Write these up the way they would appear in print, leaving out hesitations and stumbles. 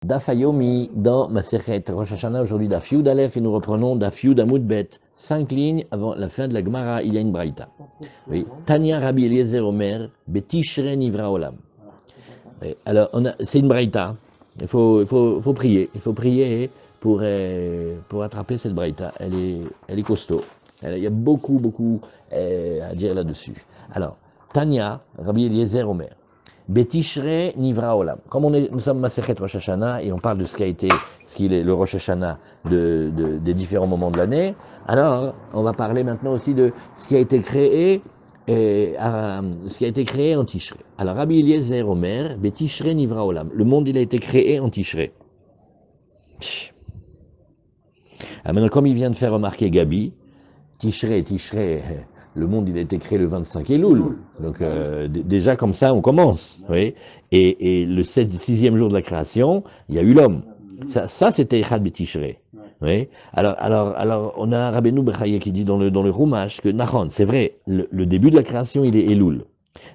Daf Hayomi dans Masechet Rosh Hashanah, aujourd'hui Daf Yud Aleph, et nous reprenons Daf Yud Amud Bet. 5 lignes avant la fin de la Gemara, il y a une braïta. Oui. Tanya Rabbi Eliezer Omer, Betishre Nivra Olam. Oui. Alors, c'est une braïta. Faut prier. Il faut prier pour attraper cette braïta. Elle est costaud. Il y a beaucoup à dire là-dessus. Alors, Tanya Rabbi Eliezer Omer. Betishre Nivra Olam. Comme nous sommes Masechet Rosh Hashanah et on parle de ce qu'il est le Rosh Hashanah des différents moments de l'année, alors on va parler maintenant aussi de ce qui a été créé, en Tishré. Alors Rabbi Eliezer Omer, Betishre Nivra Olam. Le monde il a été créé en Tishré. Alors maintenant, comme il vient de faire remarquer Gabi, Tishré, le monde il a été créé le 25 Elul. Donc déjà comme ça on commence. Oui. Et le 6e jour de la création, il y a eu l'homme. Ça c'était Echad B'Tishré. Oui. Alors on a Rabbeinu Bechaye qui dit dans le Rumash que Nachon, c'est vrai, le début de la création il est Elul.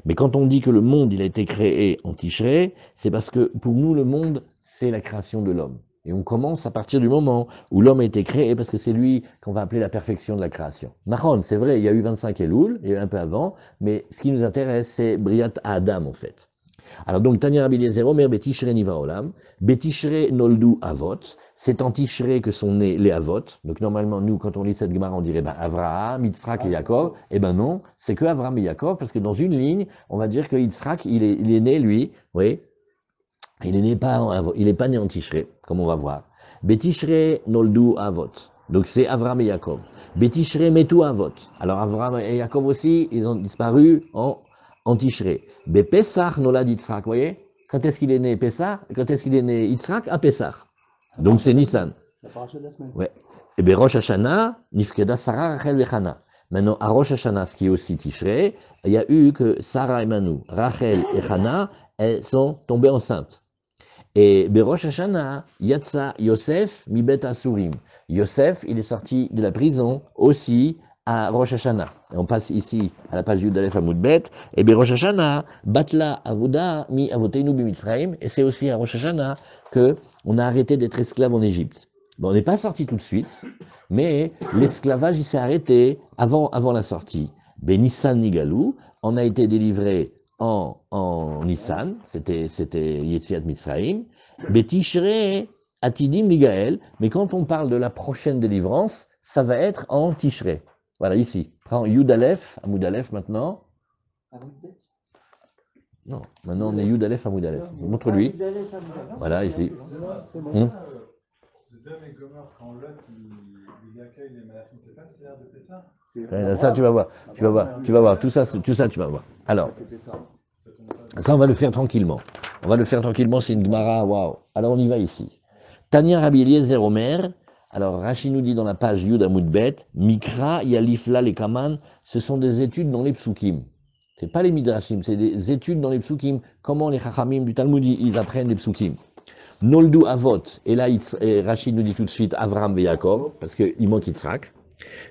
Mais quand on dit que le monde il a été créé en Tishré, c'est parce que pour nous le monde c'est la création de l'homme. Et on commence à partir du moment où l'homme a été créé, parce que c'est lui qu'on va appeler la perfection de la création. Nachon, c'est vrai, il y a eu 25 Elul, il y a eu un peu avant, mais ce qui nous intéresse, c'est Briat Adam, en fait. Alors donc, Tanya Rabbi Eliezer Omer, Betishre Niva Olam, Betishre Noldu Avot, c'est en Tishré que sont nés les Avot. Donc normalement, nous, quand on lit cette Gemara, on dirait Avraham, Yitzhak et Yaakov. Eh ben non, c'est que Avraham et Yaakov, parce que dans une ligne, on va dire que Yitzhak, il est né, lui, oui, il n'est pas né en Tishré, comme on va voir. Betishre noldu avot. Donc c'est Avram et Yaakov. Betishre metu avot. Alors Avram et Yaakov aussi, ils ont disparu en Tishré. Bepesach nolad Yitzhak. Vous voyez? Quand est-ce qu'il est né Pessah? Quand est-ce qu'il est né Yitzhak? À Pessah. Donc c'est Nissan. Ça part de la semaine. Ouais. Et bien Rosh Hashanah, Nifkeda Sarah Rachel Vechana. Maintenant à Rosh Hashanah, ce qui est aussi Tishré, il y a eu que Sarah et Manu, Rachel et Hana, elles sont tombées enceintes. Et Berosh Hashanah, Yatsa Yosef Mibet Asurim. Yosef, il est sorti de la prison aussi à Rosh Hashanah. Et on passe ici à la page Yud Aleph Amud Bet. Et Berosh Hashanah, Batla Avoda Mi Avoteinu Bimitzraim. Et c'est aussi à Rosh Hashanah que on a arrêté d'être esclave en Égypte. Bon, on n'est pas sorti tout de suite, mais l'esclavage il s'est arrêté avant la sortie. Benissan Nigalou, on a été délivré en Nissan, c'était Yetziat Mitzrayim, Betishre Atidim Ligael, mais quand on parle de la prochaine délivrance, ça va être en Tishré. Voilà, ici. Prends Yud Aleph, Amud Aleph maintenant. Non, maintenant on est Yud Aleph, Amud Aleph. Montre-lui. Voilà, ici. Ça, tu vas voir, tout ça, tu vas voir. Alors, ça, on va le faire tranquillement. C'est une Gemara, waouh. Alors, on y va ici. Tanya Rabbi Eliezer Omer. Alors, Rashi nous dit dans la page Yud Amud Bet, Mikra, Yalifla, les Kaman, ce sont des études dans les psukim. C'est pas les midrashim, c'est des études dans les psukim. Comment les chachamim du Talmud, ils apprennent les psukim. Noldu Avot, et là, Rashi nous dit tout de suite Avram et Yaakov, parce qu'il manque Yitzhak.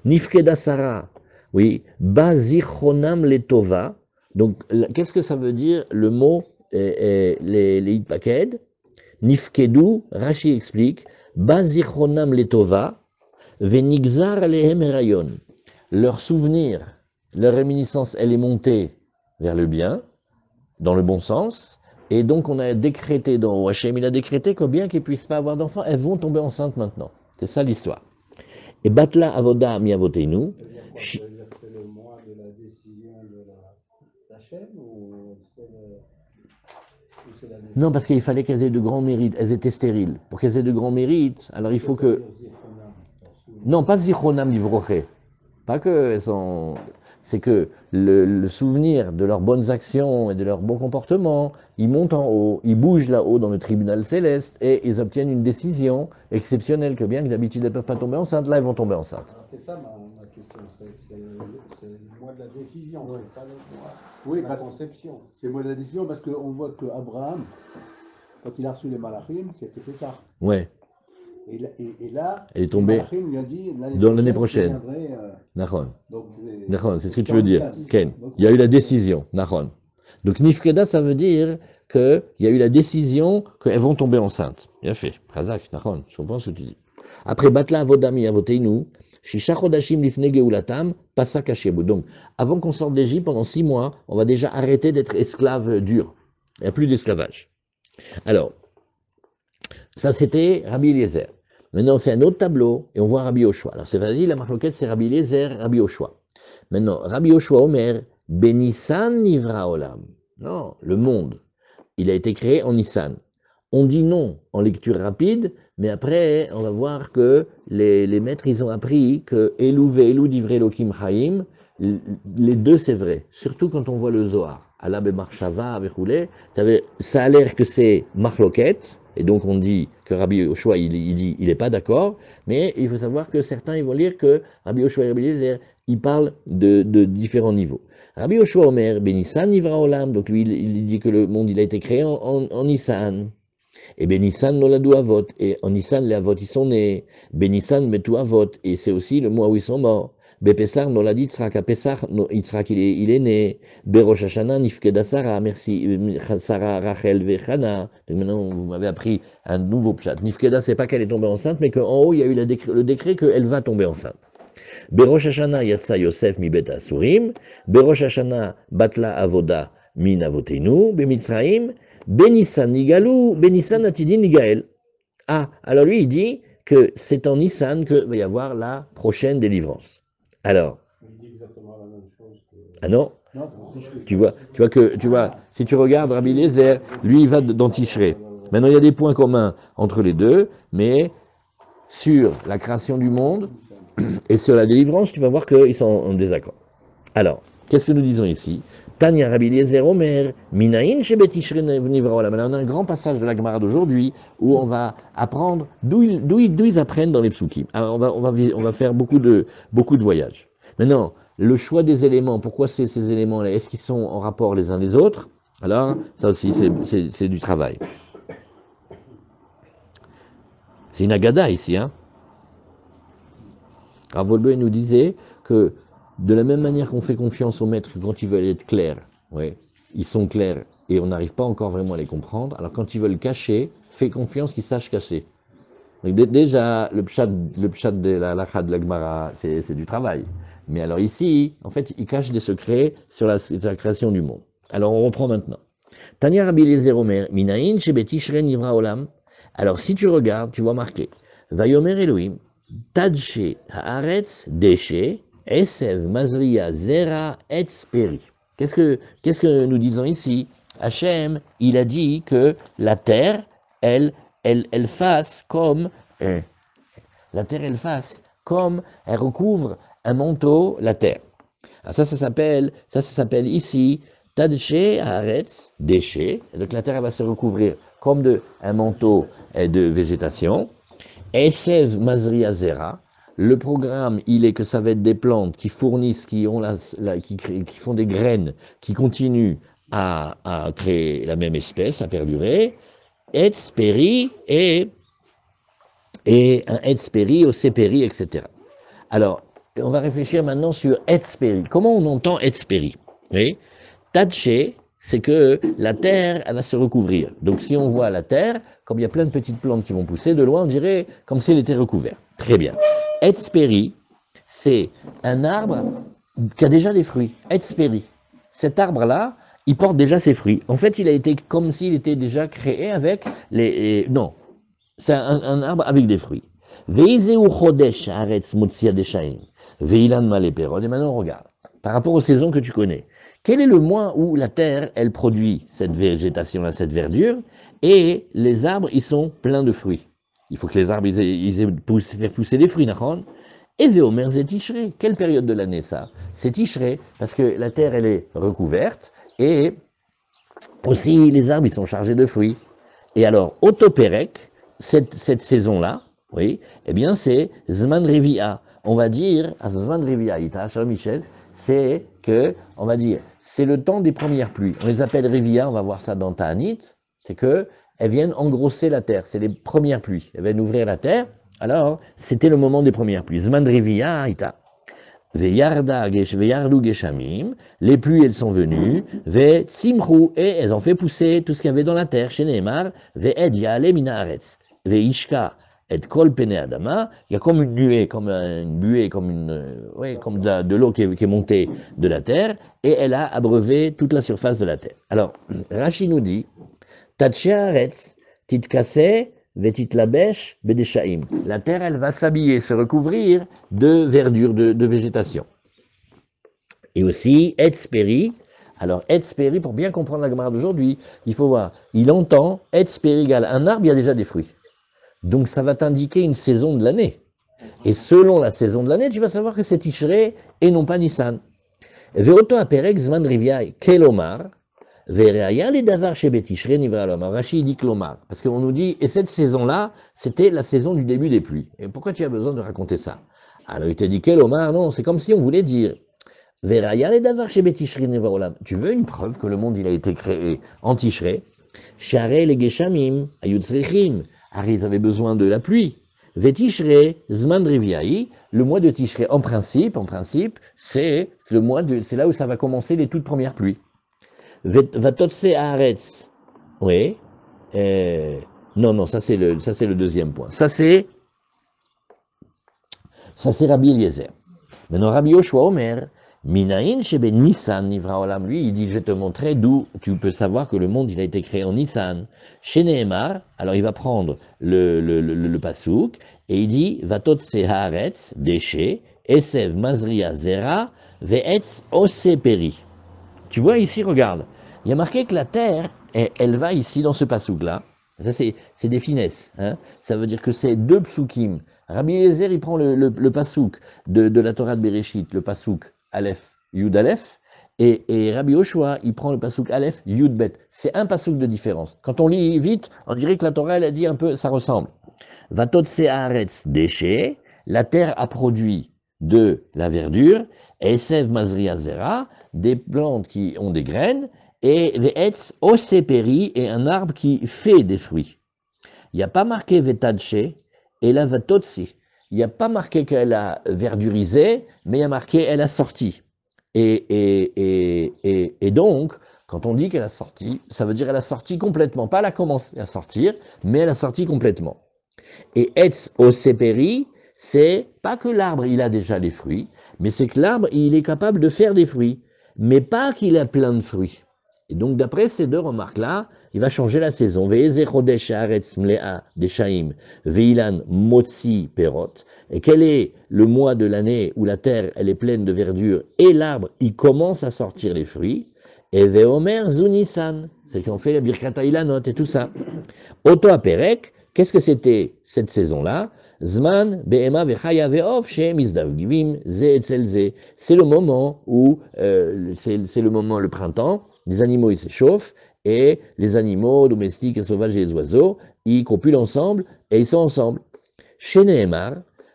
Nifkeda Sarah, oui, Bazichonam Letova. Donc, qu'est-ce que ça veut dire le mot les Hitpaked? Nifkedu, Rashi explique, Bazichonam Letova, Venigzar Alehem Erayon. Leur souvenir, leur réminiscence, elle est montée vers le bien, dans le bon sens. Et donc, on a décrété, Hachem, il a décrété que bien qu'ils ne puissent pas avoir d'enfants, elles vont tomber enceintes maintenant. C'est ça l'histoire. Et Batla Avoda Mi Avotenu. C'est le mois de la décision de Hachem ou c'est la décision? Non, parce qu'il fallait qu'elles aient de grands mérites. Elles étaient stériles. Pour qu'elles aient de grands mérites, alors il faut que. Non, pas Zichronam Livroché. Pas que elles sont. C'est que le souvenir de leurs bonnes actions et de leurs bons comportements, ils montent en haut, ils bougent là-haut dans le tribunal céleste et ils obtiennent une décision exceptionnelle que bien que d'habitude elles ne peuvent pas tomber enceintes, là elles vont tomber enceintes. C'est ça ma question, c'est le mois de la décision, c'est pas le mois de la conception. C'est le mois de la décision parce qu'on voit qu'Abraham, quand il a reçu les Malachim, c'était ça. Ouais. Et là, elle est tombée lui a dit, l'année prochaine. Nahon. Nahon, c'est ce que tu veux dire. Ken. Il y a eu la décision. Nahon. Donc Nifkeda, ça veut dire qu'il y a eu la décision qu'elles vont tomber enceintes. Bien fait, Khazak, Nachon, je comprends ce que tu dis. Après, Batla Avodami Avoteinu, Shisha Chodashim Lifne Geulatam, Pasak Hashebu. Donc, avant qu'on sorte d'Égypte, pendant 6 mois, on va déjà arrêter d'être esclaves durs. Il n'y a plus d'esclavage. Alors, ça c'était Rabbi Eliezer. Maintenant, on fait un autre tableau et on voit Rabbi Yoshua. Alors, c'est facile, la marloquette, c'est Rabbi Eliezer, Rabbi Yoshua. Maintenant, Rabbi Yoshua Omer, Benissan Nivra Olam. Non, le monde, il a été créé en Nissan. On dit non en lecture rapide, mais après, on va voir que les maîtres, ils ont appris que Elou ve'elou divrei Elokim Chaim, les deux, c'est vrai. Surtout quand on voit le Zohar. Allah be'marshava ve'choulé, ça a l'air que c'est marloquette, et donc on dit que Rabbi Yoshua, il dit, il n'est pas d'accord, mais il faut savoir que certains, ils vont lire que Rabbi Yoshua et Rabbi Eliezer, ils parlent de différents niveaux. Rabbi Yoshua Omer, Benissan Nivra Olam, donc lui, il dit que le monde, il a été créé en Nissan. Et Benissan Noladou Avot, et en Nissan, les Avot, ils sont nés. Benissan Metu Avot, et c'est aussi le mois où ils sont morts. Bepessar Nolad Yitzhak, à Pessar, Yitzhak, il est né. Berosh Hashanah, Nifkeda Sarah, merci, Sarah, Rachel, Vechana. Donc maintenant, vous m'avez appris un nouveau pshat. Nifkeda, c'est pas qu'elle est tombée enceinte, mais qu'en haut, il y a eu le décret qu'elle va tomber enceinte. Berosh Hashanah, Yatsa Yosef, mi Bet Asurim. Berosh Hashanah, Batla Avoda, min Avotenu, Bemitzraim. Benissan Nigalou, Benissan Atidin Nigael. Ah, alors lui, il dit que c'est en Nissan que va y avoir la prochaine délivrance. Alors. Il dit exactement la même chose que... Ah non, tu vois, si tu regardes Rabbi Eliezer, lui, il va dans Tishrei. Maintenant, il y a des points communs entre les deux, mais sur la création du monde et sur la délivrance, tu vas voir qu'ils sont en désaccord. Alors, qu'est-ce que nous disons ici? Tanya Rabbi Eliezer Omer, Minaïn Shebet Tishrei Nivra Olam. On a un grand passage de la Gemara d'aujourd'hui où on va apprendre d'où ils apprennent dans les psukim. Alors on va faire beaucoup de voyages. Maintenant, le choix des éléments, pourquoi ces éléments-là, est-ce qu'ils sont en rapport les uns les autres? Alors, ça aussi, c'est du travail. C'est une agada ici, hein. Rav Wolbe nous disait que de la même manière qu'on fait confiance aux maîtres quand ils veulent être clairs, ouais, ils sont clairs et on n'arrive pas encore vraiment à les comprendre, alors quand ils veulent cacher, fais confiance qu'ils sachent cacher. Donc déjà, le pshat de la halakha de la Gemara, c'est du travail. Mais alors ici, en fait, ils cachent des secrets sur la création du monde. Alors on reprend maintenant. Tanya Rabbi Eliezer Omer, Minaïn Shebet Tishrei Nivra Olam. Alors si tu regardes, tu vois marqué, Vayomer Elohim, Tadshe Haaretz Deshe, Esev Mazria Zera Etzperi. Qu'est-ce que nous disons ici? Hachem, il a dit que la terre, elle fasse comme, la terre, elle fasse comme, elle recouvre un manteau, la terre. Alors ça s'appelle ici, Tadshe Haaretz Deshe. Donc la terre, elle va se recouvrir comme un manteau de végétation. Esev Mazria Zera, le programme, il est que ça va être des plantes qui fournissent, qui font des graines, qui continuent à créer la même espèce, à perdurer, Etzperi et un Etzperi, Oseperi, etc. Alors, on va réfléchir maintenant sur Etzperi. Comment on entend Etzperi? Oui, Tadshe, c'est que la terre, elle va se recouvrir. Donc si on voit la terre, comme il y a plein de petites plantes qui vont pousser, de loin on dirait comme si elle était recouverte. Très bien. Etzperi, c'est un arbre qui a déjà des fruits. Etzperi. Cet arbre-là, il porte déjà ses fruits. En fait, il a été comme s'il était déjà créé avec non, c'est un arbre avec des fruits. Veizeu chodesh haaretz motzia deshaim, veilan maleperod. Et maintenant on regarde. Par rapport aux saisons que tu connais. Quel est le mois où la terre, elle produit cette végétation-là, cette verdure, et les arbres, ils sont pleins de fruits? Il faut que les arbres, ils aient faire pousser des fruits, d'accord? Et Veomer, c'est Tishrei. Quelle période de l'année ça? C'est Tishrei, parce que la terre, elle est recouverte, et aussi les arbres, ils sont chargés de fruits. Et alors, Otoperek, cette saison-là, oui, eh bien c'est Zman Revia. On va dire, à Zman Revia, Ita, Shalom Michel, c'est que, on va dire, c'est le temps des premières pluies. On les appelle Revia, on va voir ça dans Ta'anit, c'est que elles viennent engrosser la terre, c'est les premières pluies. Elles viennent ouvrir la terre, alors c'était le moment des premières pluies. Zman Revia, Ita. Veyardu geshamim, les pluies elles sont venues, ve tzimchu, et elles ont fait pousser tout ce qu'il y avait dans la terre, chez Neymar, ve ed yale minaretz, ve ishka, et kol pene adama, il y a comme une nuée, comme une buée, comme comme de l'eau qui est montée de la terre, et elle a abreuvé toute la surface de la terre. Alors, Rashi nous dit, Tatchearetz, titkase, vetitlabesh, bedeshaim. La terre, elle va s'habiller, se recouvrir de verdure, de végétation. Et aussi, etsperi. Alors, etsperi, pour bien comprendre la Gemara d'aujourd'hui, il faut voir, il entend, etsperi égale un arbre, il y a déjà des fruits. Donc, ça va t'indiquer une saison de l'année. Et selon la saison de l'année, tu vas savoir que c'est Tishrei et non pas Nissan. Veoto aperek zman riviai kelomar, vereaya les davar chez Betishre nivralom. Rashi dit klomar, parce qu'on nous dit, et cette saison-là, c'était la saison du début des pluies. Et pourquoi tu as besoin de raconter ça? Alors il te dit kelomar, non, c'est comme si on voulait dire, vereaya les davar chez Betishre nivralom. Tu veux une preuve que le monde il a été créé en Tishrei? Share les geshamim, ayutzrechim. Ils avaient besoin de la pluie. Vetishre, Zman Riviai, le mois de Tishrei, en principe, c'est le mois c'est là où ça va commencer les toutes premières pluies. Vatotse Haaretz, oui, non, ça c'est le deuxième point. Ça c'est Rabbi Eliezer. Maintenant Rabbi Yoshua Omer, Minaïn shebe Nissan nivra olam, lui il dit je vais te montrer d'où tu peux savoir que le monde il a été créé en Nissan. Chez Nehemar, alors il va prendre le pasouk et il dit Vatotse haaretz, déchet, esev mazria zera, ve'etz oseperi. Tu vois ici, regarde, il y a marqué que la terre, elle va ici dans ce pasouk là. Ça c'est des finesses, hein. Ça veut dire que c'est deux psukim. Rabbi Eliezer il prend le pasouk de la Torah de Bereshit, le pasouk Aleph, Yud Aleph, et Rabbi Yoshua, il prend le pasouk Aleph, Yud Bet. C'est un pasouk de différence. Quand on lit vite, on dirait que la Torah, elle a dit un peu, ça ressemble. Vatotse haaretz déchet, la terre a produit de la verdure, Esev mazria zera, des plantes qui ont des graines, et ve'etz oseperi, et un arbre qui fait des fruits. Il n'y a pas marqué vetadche, et la vatotsi. Il n'y a pas marqué qu'elle a verdurisé, mais il y a marqué elle a sorti. Et donc, quand on dit qu'elle a sorti, ça veut dire elle a sorti complètement. Pas elle a commencé à sortir, mais elle a sorti complètement. Et etz oseperi, c'est pas que l'arbre il a déjà les fruits, mais c'est que l'arbre il est capable de faire des fruits, mais pas qu'il a plein de fruits. Et donc d'après ces deux remarques-là, il va changer la saison. Ve'eze chodesh haaretz mlea deshaim, ve'ilan motzi perot. Et quel est le mois de l'année où la terre elle est pleine de verdure et l'arbre il commence à sortir les fruits? Et ve'omer zunisan, c'est qu'on fait la birkat ilanot et tout ça. Oto aperek, qu'est-ce que c'était cette saison-là? Zman be'ema ve'chaya ve'of she'em izdavgivim ze etzel ze. C'est le moment où c'est le moment, le printemps. Les animaux ils s'échauffent et les animaux domestiques et sauvages et les oiseaux ils copulent ensemble et ils sont ensemble. Chez Nehemar,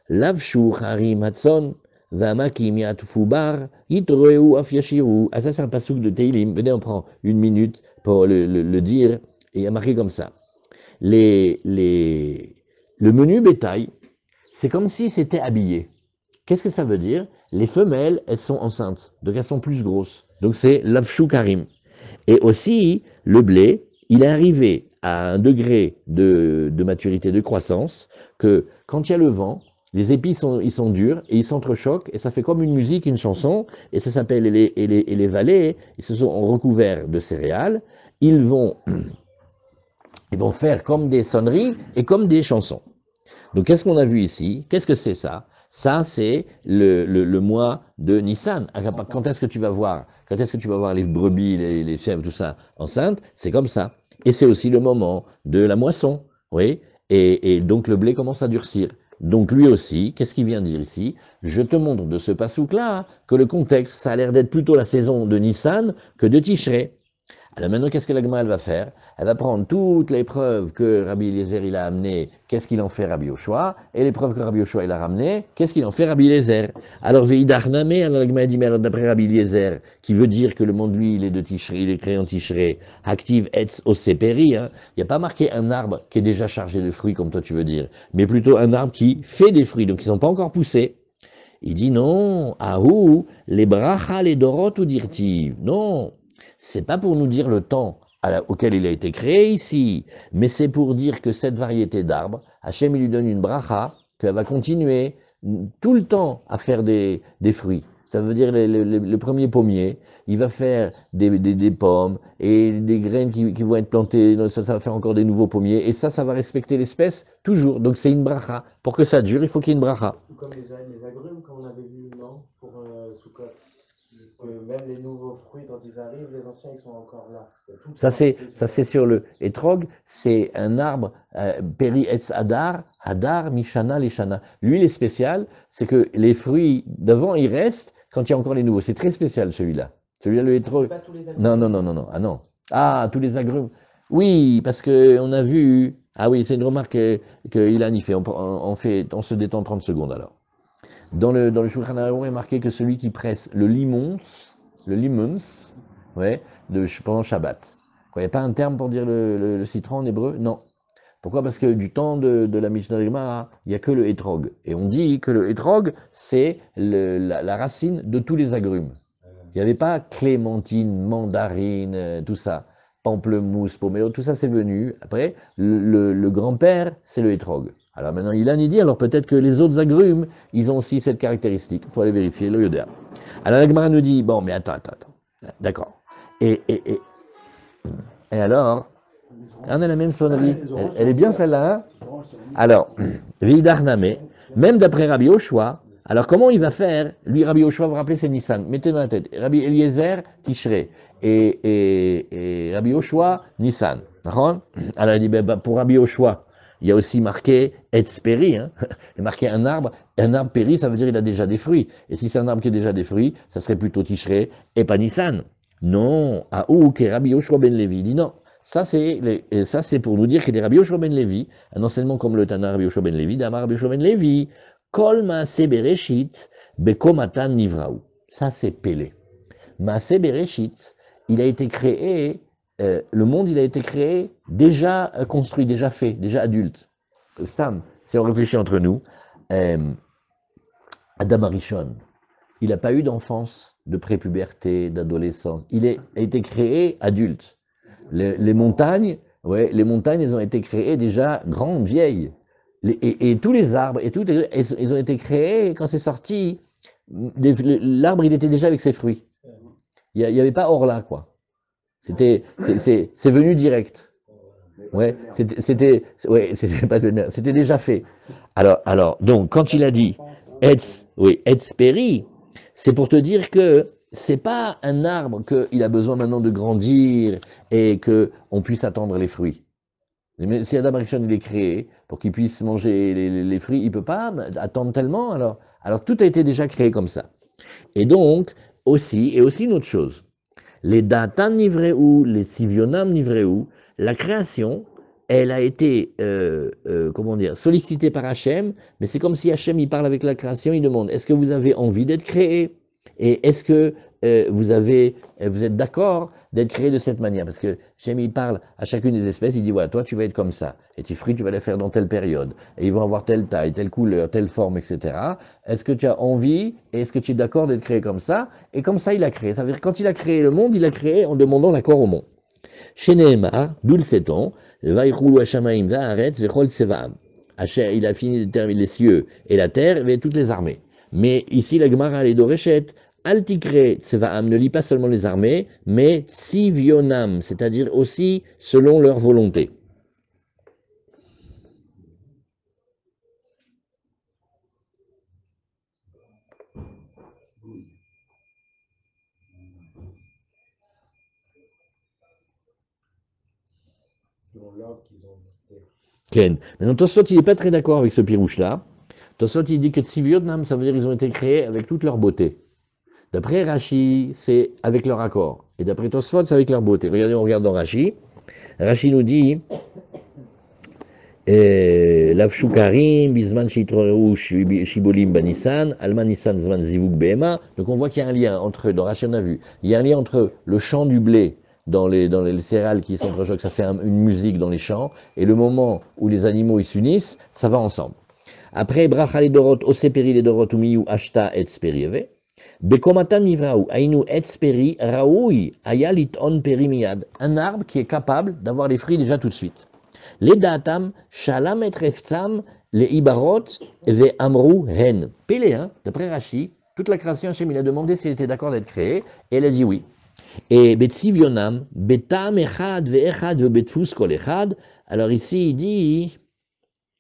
lavshu harim hatson v'amakim yatufu bar yitreu af yashiru. Ah ça c'est un pasouk de Teilim. Venez on prend une minute pour le dire et il y a marqué comme ça. Le menu bétail, c'est comme si c'était habillé. Qu'est-ce que ça veut dire? Les femelles elles sont enceintes, donc elles sont plus grosses. Donc c'est lavshu harim. Et aussi, le blé, il est arrivé à un degré de maturité, de croissance, que quand il y a le vent, les épis ils sont durs et ils s'entrechoquent et ça fait comme une musique, une chanson, et ça s'appelle les vallées, ils se sont recouverts de céréales, ils vont faire comme des sonneries et comme des chansons. Donc qu'est-ce qu'on a vu ici? Qu'est-ce que c'est ça? Ça, c'est le mois de Nissan. Quand est-ce que tu vas voir les brebis, les chèvres, tout ça, enceintes? C'est comme ça. Et c'est aussi le moment de la moisson, oui. Et donc le blé commence à durcir. Donc lui aussi, qu'est-ce qu'il vient dire ici? Je te montre de ce pasouk-là que le contexte, ça a l'air d'être plutôt la saison de Nissan que de Tishrei. Alors maintenant, qu'est-ce que la Gemara va faire? Elle va prendre toutes les preuves que Rabbi Eliezer il a amenées, qu'est-ce qu'il en fait Rabbi Yoshua, et les preuves que Rabbi Yoshua il a ramenées, qu'est-ce qu'il en fait Rabbi Eliezer? Alors Veidachname, alors la Gemara dit, mais alors d'après Rabbi Eliezer, qui veut dire que le monde lui il est de Tishrei, il est créé en Tishrei, active etz oseperi, il n'y a pas marqué un arbre qui est déjà chargé de fruits comme toi tu veux dire, mais plutôt un arbre qui fait des fruits, donc ils ne sont pas encore poussés. Il dit non, Ahou, les bracha, les dorot ou dirtiv. Non, c'est pas pour nous dire le temps auquel il a été créé ici, mais c'est pour dire que cette variété d'arbres, Hachem il lui donne une bracha, qu'elle va continuer tout le temps à faire des fruits. Ça veut dire le premier pommier, il va faire des pommes et des graines qui vont être plantées, ça va faire encore des nouveaux pommiers, et ça va respecter l'espèce toujours. Donc c'est une bracha. Pour que ça dure, il faut qu'il y ait une bracha. Comme les agrumes, comme on avait vu, non, pour Sukkot. Même les nouveaux fruits, quand ils arrivent, les anciens, ils sont encore là. Ça c'est sur le etrog, c'est un arbre Peri Etz Hadar Mishana Lishana. Lui, il est spécial, c'est que les fruits d'avant, ils restent quand il y a encore les nouveaux. C'est très spécial celui-là. Celui-là, le etrog. Non, non, non, non, non. Ah non. Ah, tous les agrumes. Oui, parce que on a vu. Ah oui, c'est une remarque qu'il a fait. On se détend 30 secondes alors. Dans le Shulchan Aruch, il est marqué que celui qui presse le limons, ouais, pendant Shabbat. Il n'y a pas un terme pour dire le citron en hébreu? Non. Pourquoi? Parce que du temps de la Mishnah Gemara, il n'y a que le hétrog. Et on dit que le hétrog, c'est la racine de tous les agrumes. Il n'y avait pas clémentine, mandarine, tout ça, pamplemousse, pomelo, tout ça c'est venu. Après, le grand-père, c'est le hétrog. Alors maintenant, il a dit, alors peut-être que les autres agrumes, ils ont aussi cette caractéristique. Il faut aller vérifier, le yoder. Alors la Gemara nous dit, bon, mais attends. D'accord. Et alors, on a la même sonnerie. Elle est bien celle-là, hein? Alors, Vidarname, même d'après Rabbi Yoshua, alors comment il va faire? Lui, Rabbi Yoshua, vous vous rappelez, c'est Nissan. Mettez dans la tête. Rabbi Eliezer, Tishrei. Et Rabbi Yoshua, Nissan. Alors il dit, ben, pour Rabbi Yoshua, il y a aussi marqué Etzperi, hein. Il y a marqué un arbre péri, ça veut dire qu'il a déjà des fruits. Et si c'est un arbre qui a déjà des fruits, ça serait plutôt Tishrei et pas Nissan. Non, que Rabbi Yoshua ben Levi dit non. Ça c'est pour nous dire que des Rabbi Yoshua ben Levi, un enseignement comme le Tana Rabbi Yoshua ben Levi, d'Amar Rabbi Yoshua ben Levi, Kol Maaseh Bereshit Bekomatan Nivraou. Ça c'est Pélé. Maaseh Bereshit, il a été créé. Le monde, il a été créé déjà construit, déjà fait, déjà adulte. Stam, si on réfléchit entre nous, Adam Arishon, il n'a pas eu d'enfance, de prépuberté, d'adolescence. Il a été créé adulte. Les montagnes, elles ont été créées déjà grandes, vieilles. Et tous les arbres, ils ont été créés quand c'est sorti. L'arbre, il était déjà avec ses fruits. Il n'y avait pas Orla, quoi. C'est venu direct. C'était déjà fait. Alors, donc, quand il a dit Etzperi, c'est pour te dire que c'est pas un arbre qu'il a besoin maintenant de grandir et qu'on puisse attendre les fruits. Mais si Adam Arishon il est créé pour qu'il puisse manger les fruits, il peut pas attendre tellement. Alors tout a été déjà créé comme ça. Et donc, aussi une autre chose. Les datan nivreou, les sivionam nivreou, la création, elle a été, sollicitée par Hachem, mais c'est comme si Hachem, il parle avec la création, il demande, est-ce que vous avez envie d'être créé? Et est-ce que vous êtes d'accord d'être créé de cette manière? Parce que Hachem, il parle à chacune des espèces, il dit, voilà, toi, tu vas être comme ça, et tes fruits, tu vas les faire dans telle période, et ils vont avoir telle taille, telle couleur, telle forme, etc. Est-ce que tu as envie, et est-ce que tu es d'accord d'être créé comme ça? Et comme ça, il a créé. Ça veut dire, quand il a créé le monde, il a créé en demandant l'accord au monde. Chez Nehemar, d'où le sait-on, il a fini de terminer les cieux et la terre, et toutes les armées. Mais ici, la Gemara, les Doreshet, Altikre Tsevaam ne lit pas seulement les armées, mais Tsivionam, c'est-à-dire aussi selon leur volonté. Ken. Maintenant, Tosfot, il n'est pas très d'accord avec ce pirouche-là. Tosfot, il dit que Tsivionam, ça veut dire qu'ils ont été créés avec toute leur beauté. D'après Rashi, c'est avec leur accord. Et d'après Tosfot, c'est avec leur beauté. Regardez, on regarde dans Rashi. Rashi nous dit Lavshukarim, Bisman Shitroreu, Shibolim Banissan, Alman Nissan Zman Zivuk Behema. Donc on voit qu'il y a un lien entre, dans Rashi on a vu, il y a un lien entre le chant du blé dans les céréales qui s'entrechoquent, ça fait une musique dans les champs, et le moment où les animaux ils s'unissent, ça va ensemble. Après, bracha les dorot, oseperi les dorot, umiyu ashta et sperieve. Bekomatam nivraou, ainu et speri, raoui, ayalit on peri miyad. Un arbre qui est capable d'avoir les fruits déjà tout de suite. Les datam, shalam et reftsam, les ibarot, ve amrou hen. Pélé, hein, d'après Rashi, toute la création, Hachem, il a demandé s'il était d'accord d'être créé, et elle a dit oui. Et betzivionam, betam echad ve echad ve betfus kol echad. Alors ici, il dit,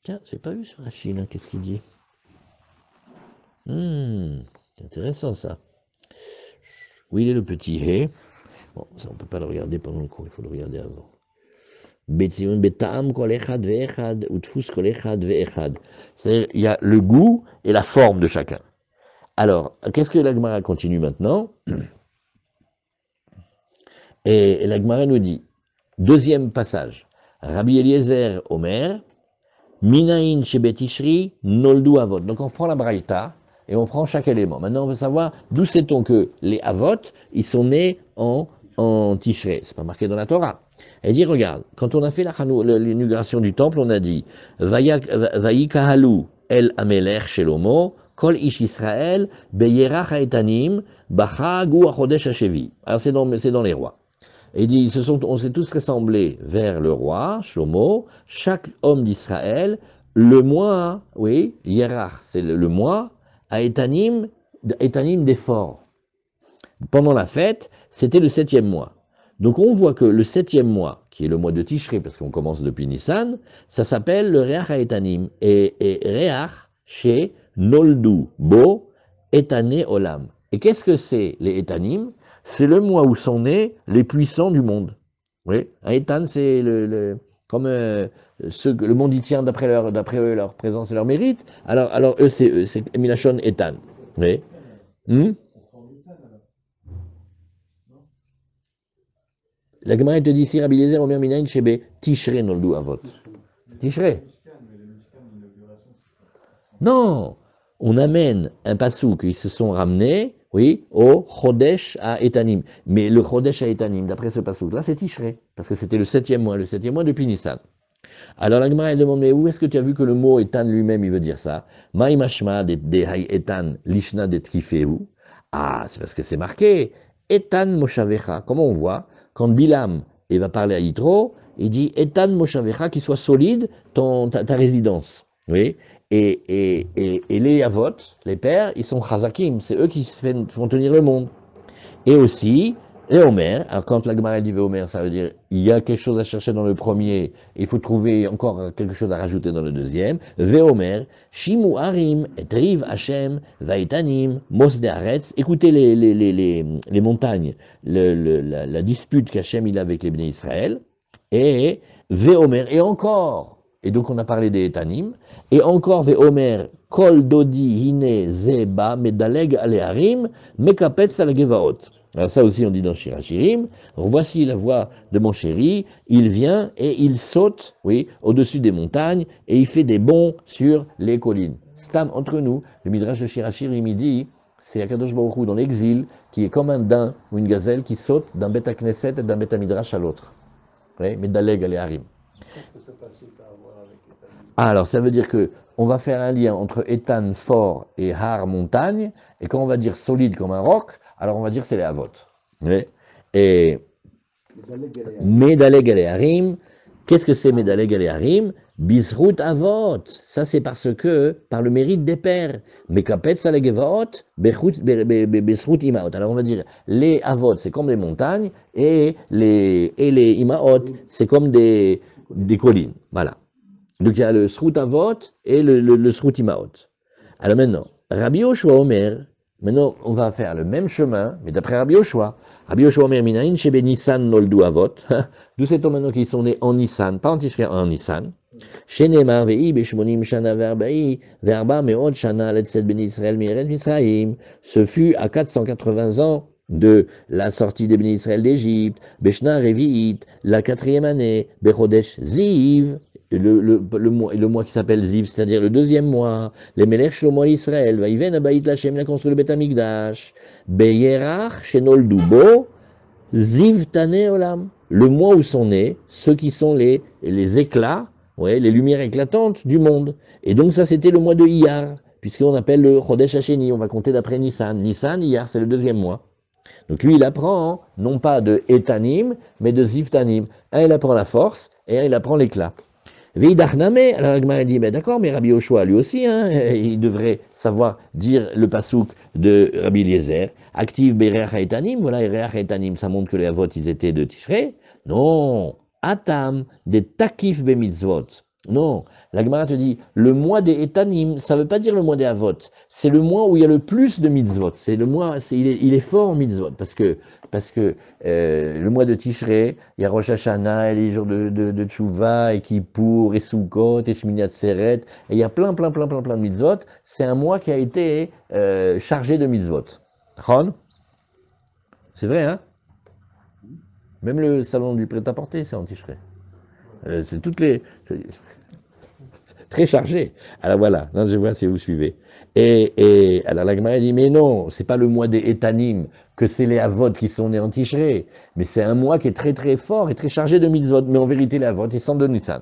tiens, j'ai pas vu sur Rashi, là, qu'est-ce qu'il dit? C'est intéressant ça. Où il est le petit hé? Bon, ça on peut pas le regarder pendant le cours, il faut le regarder avant. Betzion betam kol echad ve echad, utfus kol echad ve echad. C'est-à-dire, il y a le goût et la forme de chacun. Alors, qu'est-ce que la Gemara continue maintenant? Et la Gemara nous dit, deuxième passage, Rabbi Eliezer Omer, Minaïn Shebetishri Noldu Avot. Donc on prend la Braïta et on prend chaque élément. Maintenant on veut savoir d'où sait-on que les Avot, ils sont nés en Tishrei. C'est pas marqué dans la Torah. Elle dit, regarde, quand on a fait l'inauguration du temple, on a dit, Vayikahalu El Amelech Shelomo, Kol Ish Israël, Beyerach Haetanim, Bachagu Achodesh Hashevi. Alors c'est dans les rois. Et il dit, on s'est tous ressemblés vers le roi, Shlomo, chaque homme d'Israël, le mois, oui, Yerach, c'est le mois, à Etanim d'effort. Pendant la fête, c'était le 7e mois. Donc on voit que le 7e mois, qui est le mois de Tishrei, parce qu'on commence depuis Nissan, ça s'appelle le Reach à Etanim. Et Reach, chez Noldu, Bo, Etane Olam. Et qu'est-ce que c'est les Etanim? C'est le mois où sont nés les puissants du monde. Oui, Etan, c'est comme le monde y tient d'après leur présence et leur mérite. Alors eux, c'est Milachon Etan. Oui. La Gemara te dit ici, Rabbi Eliezer Omer Minayin Shebe Tishrei Noldu Avot. Tishrei. Non, on amène un passou qu'ils se sont ramenés, oui, au Chodesh à Etanim. Mais le Chodesh à Etanim, d'après ce passou là, c'est Tishrei, parce que c'était le 7e mois depuis Nissan. Alors la Gemara elle demande, mais où est-ce que tu as vu que le mot Etan lui-même, il veut dire ça? Maï mashma de hay Etan lishna de tkifehu. Ah, c'est parce que c'est marqué. Etan moshavecha. Comment on voit? Quand Bilam il va parler à Yitro, il dit Etan moshavecha, qu'il soit solide ta résidence. Oui. Et les Avot, les pères, ils sont chazakim, c'est eux qui font tenir le monde. Et aussi, les Omer, alors quand la Gemara dit Omer, ça veut dire il y a quelque chose à chercher dans le premier, il faut trouver encore quelque chose à rajouter dans le deuxième. Veomer, Shimu Harim, et Riv Hashem, Vaitanim, Mosde Haaretz. Écoutez les montagnes, la dispute qu'Hachem il a avec les Bnei Israël. Et Veomer, et encore. Et donc on a parlé des Etanim, et encore Veomer, Kol Dodi Hine Zeba, Medaleg Aleharim, Mekapetz al Gevaot. Alors ça aussi on dit dans Shirachirim, voici la voix de mon chéri, il vient et il saute, oui, au-dessus des montagnes, et il fait des bonds sur les collines. Stam, entre nous, le Midrash de Shirachirim, il dit, c'est Akadosh Baruch Hu dans l'exil, qui est comme un daim ou une gazelle qui saute d'un Beth Knesset et d'un Beth Midrash à l'autre. Oui, Medaleg Aleharim. Alors, ça veut dire que on va faire un lien entre Etan fort et Har montagne, et quand on va dire solide comme un roc, alors on va dire c'est les Avot. Oui. Et Medaleg Aleharim, qu'est-ce que c'est Medaleg Aleharim? Bisrut Avot, ça c'est parce que, par le mérite des pères, Mekapetz Alegevaot, Bisrut Imaot. Alors on va dire, les Avot c'est comme des montagnes, et les Imaot c'est comme des collines. Voilà. Donc il y a le Srut Avot et le Srut Imaot. Alors maintenant, Rabbi Yoshua Omer, maintenant on va faire le même chemin, mais d'après Rabbi Yoshua. Rabbi Yoshua Omer Minayin Shebe Nissan Noldu Avot. D'où c'est maintenant qu'ils sont nés en Nissan, pas en Tishrei, en Nissan. Shenemar ve'i beshmonim shana ve'arba'i ve'arba me'od shana letzet ben Israël mi'eret Mitzrayim. Ce fut à 480 ans de la sortie des Bénis Israël d'Égypte, Beshna Revi'it, la 4e année, Bechodesh Ziv, le mois qui s'appelle Ziv, c'est-à-dire le 2e mois, les Melech Shlomo Israël, Vaïven Abayit Lachem, la construit le Beth Amikdash, Beyerach Shenol Dubo, Ziv Tane Olam, le mois où sont nés ceux qui sont les éclats ouais, les lumières éclatantes du monde. Et donc ça, c'était le mois de Iyar, puisqu'on appelle le Chodesh Hasheni, on va compter d'après Nissan. Nissan, Iyar, c'est le deuxième mois. Donc lui, il apprend non pas de Etanim, mais de Zivtanim. Un, il apprend la force, et un, il apprend l'éclat. Veidachname, alors la Gemara dit, ben d'accord, mais Rabbi Yoshua, lui aussi, hein, il devrait savoir dire le pasouk de Rabbi Eliezer. Active Bereach Etanim, voilà, Bereach Etanim, ça montre que les Avot, ils étaient de Tishrei. Non, Atam, des Takif Bemitzvot. Non, la Gemara te dit, le mois des Etanim, ça ne veut pas dire le mois des Avot, c'est le mois où il y a le plus de mitzvot. C'est le mois, il est fort en mitzvot, parce que le mois de Tishrei, il y a Rosh Hashanah, et les jours de Tchouva, et Kippour, et Sukkot, et Shmini Atzeret, et il y a plein de mitzvot. C'est un mois qui a été chargé de mitzvot. Ron? C'est vrai, hein? Même le salon du prêt-à-porter, c'est en Tishrei. C'est toutes les... Très chargé. Alors voilà, là, je vois si vous suivez. Et alors la Gemara dit, mais non, c'est pas le mois des Etanim, que c'est les Avot qui sont nés en Tishrei, mais c'est un mois qui est très très fort et très chargé de mitzvot. Mais en vérité, les Avot, ils sont de Nissan.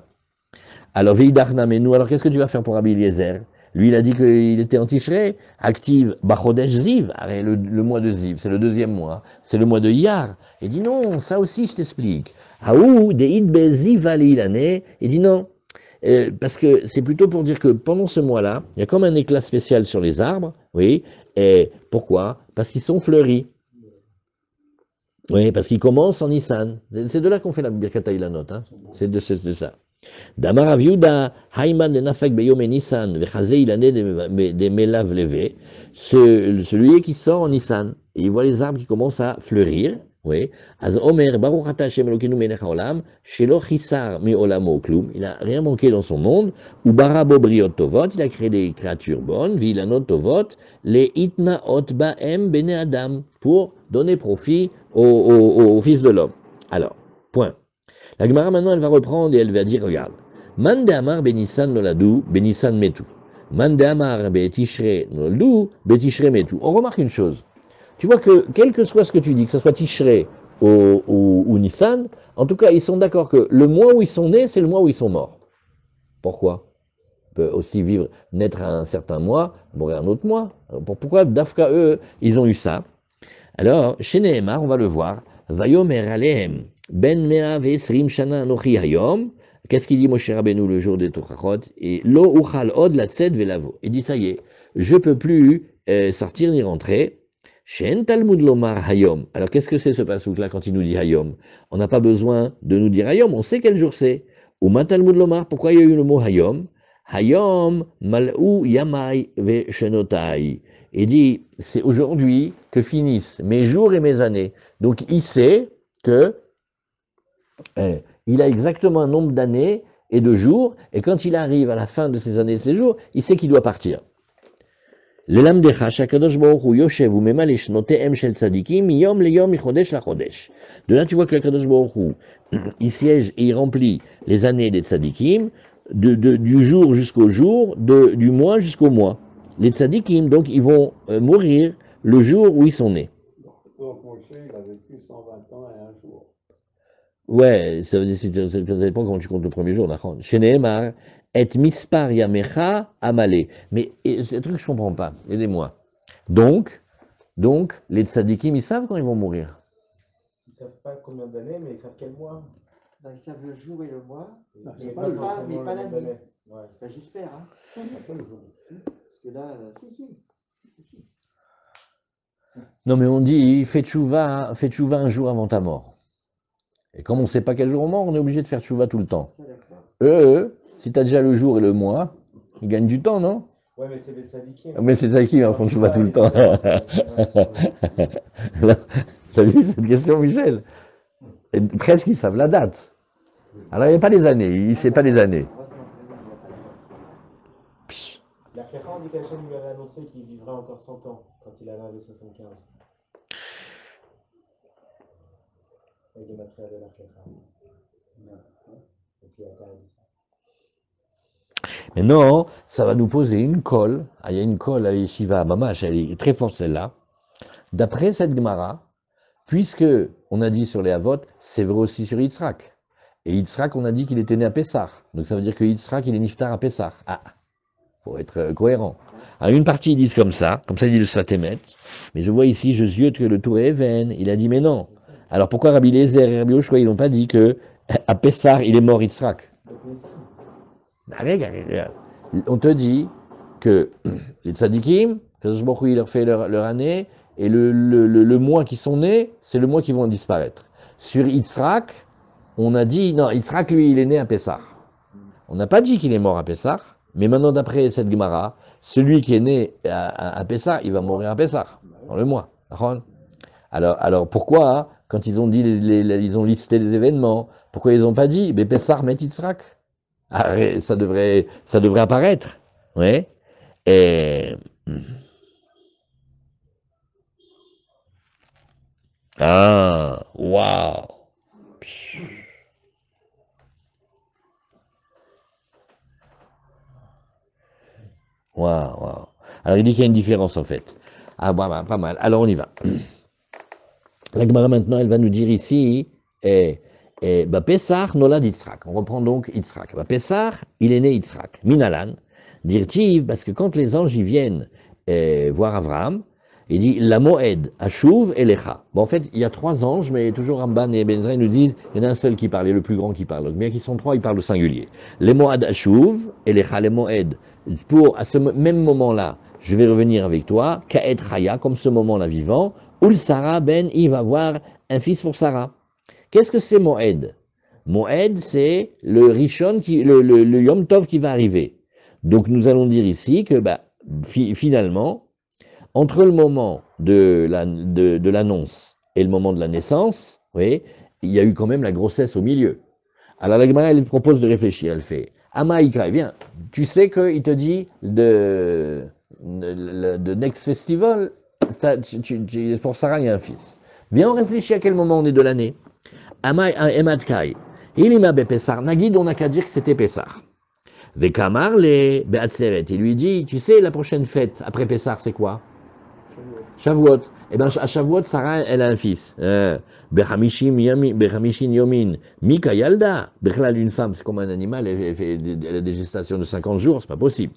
Alors, Veidarna, mais nous, alors qu'est-ce que tu vas faire pour Rabbi Eliezer? Lui, il a dit qu'il était en Tishrei, active Bachodesh Ziv, le mois de Ziv, c'est le deuxième mois, c'est le mois de Iyar. Il dit non, ça aussi je t'explique. Haou, Deid Beziv Ali, il dit non. Parce que c'est plutôt pour dire que pendant ce mois-là, il y a comme un éclat spécial sur les arbres, oui. Et pourquoi? Parce qu'ils sont fleuris. Oui, parce qu'ils commencent en Nissan. C'est de là qu'on fait la Birkat Ilanot, hein. C'est de ça. Damar Aviuda, Hayman de Nafek Beyome Nissan, Vechaze Ilané de Melav Levé, celui qui sort en Nissan, et il voit les arbres qui commencent à fleurir, oui. Az Omer, Baruch Ata Hashem Elokeinu Melech Haolam, Shelo Chisar Mi Olamo Klum, il n'a rien manqué dans son monde, ou Barabo Briot Tovot, il a créé des créatures bonnes, Vilanot Tovot, les Itna Ot Baem Bene Adam, pour donner profit au fils de l'homme. Alors, point. La Gemara maintenant elle va reprendre et elle va dire, regarde, Man de Amar Benissan Noladu, Benissan Metu. Man de Amar Betishre Noladu, Betishre Metu. On remarque une chose. Tu vois que, quel que soit ce que tu dis, que ce soit Tishrei ou Nissan, en tout cas, ils sont d'accord que le mois où ils sont nés, c'est le mois où ils sont morts. Pourquoi? On peut aussi naître à un certain mois, mourir un autre mois. Pourquoi Dafka, eux, ils ont eu ça? Alors, chez Nehemar, on va le voir. Vayomer Alehem, Ben Mea Vesrim Shana Anochi Hayom. Qu'est-ce qu'il dit Moshe Rabbeinu le jour des Tochachot? Et Lo Uchal Od Latzed Velavo. Il dit, ça y est, je ne peux plus sortir ni rentrer. Shen Talmud Lomar Hayom. Alors qu'est-ce que c'est ce pasouk-là quand il nous dit Hayom? On n'a pas besoin de nous dire Hayom, on sait quel jour c'est. Uma Talmud Lomar, pourquoi il y a eu le mot Hayom? Hayom Mal'u Yamai Ve Shenotai. Il dit, c'est aujourd'hui que finissent mes jours et mes années. Donc il sait que il a exactement un nombre d'années et de jours, et quand il arrive à la fin de ces années et ces jours, il sait qu'il doit partir. De là, tu vois que Kadosh Baruch Hu, il siège et il remplit les années des tzadikim, du jour jusqu'au jour, du mois jusqu'au mois. Les tzadikim, donc, ils vont mourir le jour où ils sont nés. Donc Moshe, il a vécu 120 ans et un jour. Ouais, ça dépend comment tu comptes le premier jour. Chez Nehemar, et mispar yamecha amale. Mais c'est un truc que je ne comprends pas. Aidez-moi. Donc, les tzadikim, ils savent quand ils vont mourir. Ils ne savent pas combien d'années, mais ils savent quel mois. Ben, ils savent le jour et le mois, Mais pas le mois, mais forcément pas le nombre l'année. d'années. Ouais. Ben, j'espère. Hein. Parce que là, si. Non, mais on dit, fais tchouva un jour avant ta mort. Et comme on ne sait pas quel jour on meurt, on est obligé de faire tchouva tout le temps. Ça, d'accord. Si tu as déjà le jour et le mois, ils gagnent du temps, non? Ouais, mais c'est des tzadikim. Mais c'est ça qui font tchouva tout le temps. T'as vu cette question, Michel? Et presque ils savent la date. Alors il n'y a pas les années, il ne sait pas les années. Psh. La Kéra, on dit qu'Hachem lui avait annoncé qu'il vivrait encore 100 ans quand il avait 75. Avec le matériel de la Kéra. Donc il a quand même dit ça. Mais non, ça va nous poser une colle. Ah, il y a une colle à Yeshiva, Mamash, elle est très forte celle-là. D'après cette Gemara, puisque on a dit sur les Avot, c'est vrai aussi sur Yitzhak. Et Yitzhak, on a dit qu'il était né à Pessah. Donc ça veut dire que Yitzhak, il est niftar à Pessah. Ah, faut être cohérent. Alors une partie, ils disent comme ça dit le Sfatemet. Mais je vois ici, je ziote que le tour est Even. Il a dit, mais non. Alors pourquoi Rabbi Lézer et Rabbi Yoshua, ils n'ont pas dit que à Pessah, il est mort Yitzhak? Regarde. On te dit que les tzadikim, que il leur fait leur année, et le mois qui sont nés, c'est le mois qui vont disparaître. Sur Yitzhak, on a dit, non, Yitzhak, lui, il est né à Pessah. On n'a pas dit qu'il est mort à Pessah, mais maintenant, d'après cette Gemara, celui qui est né à Pessah, il va mourir à Pessah, dans le mois. Alors pourquoi, hein, quand ils ont dit, ils ont listé les événements, pourquoi ils n'ont pas dit, mais Pessah met Yitzhak? Ah, ça devrait apparaître. Ouais. Et... Ah, waouh. Waouh. Alors il dit qu'il y a une différence en fait. Ah, bah, pas mal. Alors on y va. La Gemara maintenant, elle va nous dire ici, Pessah nolad Yitzhak. On reprend donc Yitzhak. Pessah, il est né Yitzhak. Minalan, dirtiv, parce que quand les anges y viennent voir Abraham, il dit la Moed, Ashuv et Lecha. Bon, en fait, il y a 3 anges, mais toujours Ramban et Benzra nous disent il y en a un seul qui parle, et le plus grand qui parle. Donc, bien qu'ils sont 3, ils parlent au singulier. Les Moed Ashuv et Lecha, les Moed. Pour, à ce même moment-là, je vais revenir avec toi, Kaet Chaya, comme ce moment-là vivant, Ul Sarah ben, il va avoir un fils pour Sarah. Qu'est-ce que c'est Moed? Moed, c'est le Rishon, le Yom Tov qui va arriver. Donc, nous allons dire ici que, finalement, entre le moment de l'annonce et le moment de la naissance, oui, il y a eu quand même la grossesse au milieu. Alors la Gemara, elle propose de réfléchir, elle fait Amaïka, viens, tu sais qu'il te dit de Next Festival, pour Sarah, il y a un fils. Viens, on réfléchit à quel moment on est de l'année. Amaï Emadkai. Il m'a Pessar. Nagid, on n'a qu'à dire que c'était Pessar. Vekamar le Beatzeret. Il lui dit, tu sais, la prochaine fête après Pessar, c'est quoi? Shavuot. Eh bien, à Shavuot, Sarah, elle a un fils. Bechamishin Yomin. Mika Yalda. Bechlal, une femme, c'est comme un animal, elle a des gestations de 50 jours, c'est pas possible.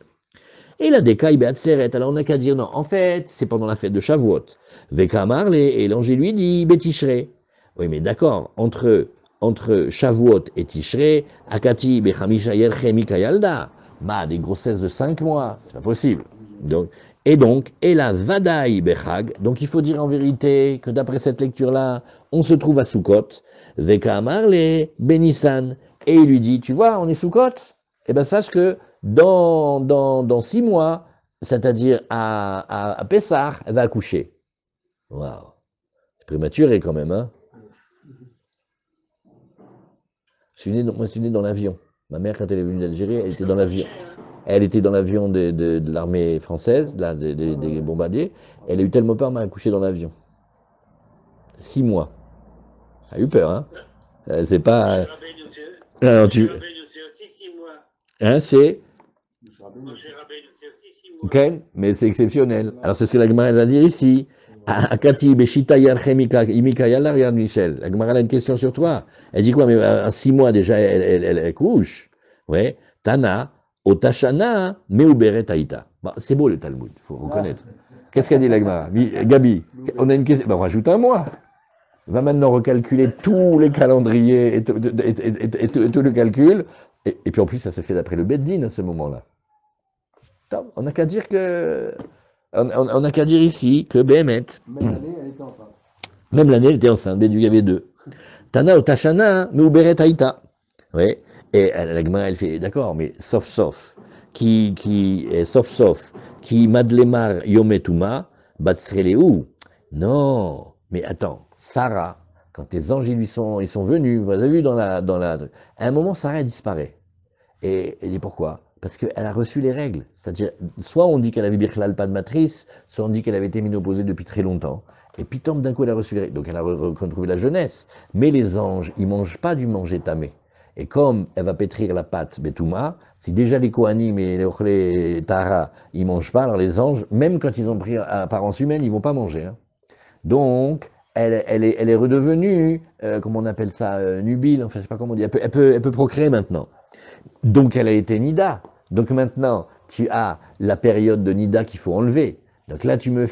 Et la Dekai Beatzeret. Alors, on n'a qu'à dire, non, en fait, c'est pendant la fête de Shavuot. Vekamar, et l'ange lui dit, Betishre. Oui, mais d'accord, entre Shavuot et Tishrei, Akati Bechamisha Yerche Mika Yalda. Des grossesses de 5 mois, c'est pas possible. Et la Vadaï Bechag, donc il faut dire en vérité que d'après cette lecture-là, on se trouve à Sukkot, Veka Amarle Benissan, et il lui dit, tu vois, on est Sukkot, eh bien sache que dans 6 mois, c'est-à-dire à Pessah, elle va accoucher. Waouh, c'est prématuré quand même, hein. Moi, je suis né dans l'avion. Ma mère, quand elle est venue d'Algérie, elle était dans l'avion. Elle était dans l'avion de l'armée française, là, des bombardiers. Elle a eu tellement peur, m'a accouché dans l'avion. 6 mois. Elle a eu peur, hein. C'est pas. Alors, hein, c'est. Ok, mais c'est exceptionnel. Alors, c'est ce que la Gemara va dire ici. Akati Beshita Yarchemika Imika Yalla, regarde Michel. La Gemara a une question sur toi. Elle dit quoi? Mais à 6 mois déjà, elle couche. Ouais. Tana. Otashana, Meuberet Aïta. C'est beau le Talmud, il faut reconnaître. Qu'est-ce qu'a dit la Gemara? Gabi, on a une question. On rajoute un mois. On va maintenant recalculer tous les calendriers et tout le calcul. Et puis en plus, ça se fait d'après le Beddin à ce moment-là. On n'a qu'à dire que. On n'a qu'à dire ici que Béhémet. Même l'année, elle était enceinte. Même l'année, elle était enceinte. Il y avait 2. Tana Otashana, Meuberet Aïta. Oui. Et la Gemara, elle fait, d'accord, mais sauf, qui madlemar yometuma, batsreleu. Non, mais attends, Sarah, quand les anges ils sont venus, vous avez vu à un moment, Sarah elle disparaît. Et pourquoi? Parce qu'elle a reçu les règles. C'est-à-dire, soit on dit qu'elle avait birklal pas de matrice, soit on dit qu'elle avait été ménopausée depuis très longtemps. Et puis, d'un coup, elle a reçu les règles. Donc, elle a retrouvé la jeunesse. Mais les anges, ils mangent pas du manger tamé. Et comme elle va pétrir la pâte Betouma, si déjà les Kohanim et les Tara, ils mangent pas, alors les anges, même quand ils ont pris apparence humaine, ils vont pas manger. Hein. Donc, elle est redevenue, comment on appelle ça, nubile, enfin je sais pas comment on dit, elle peut procréer maintenant. Donc elle a été nida. Donc maintenant, tu as la période de nida qu'il faut enlever. Donc là, tu me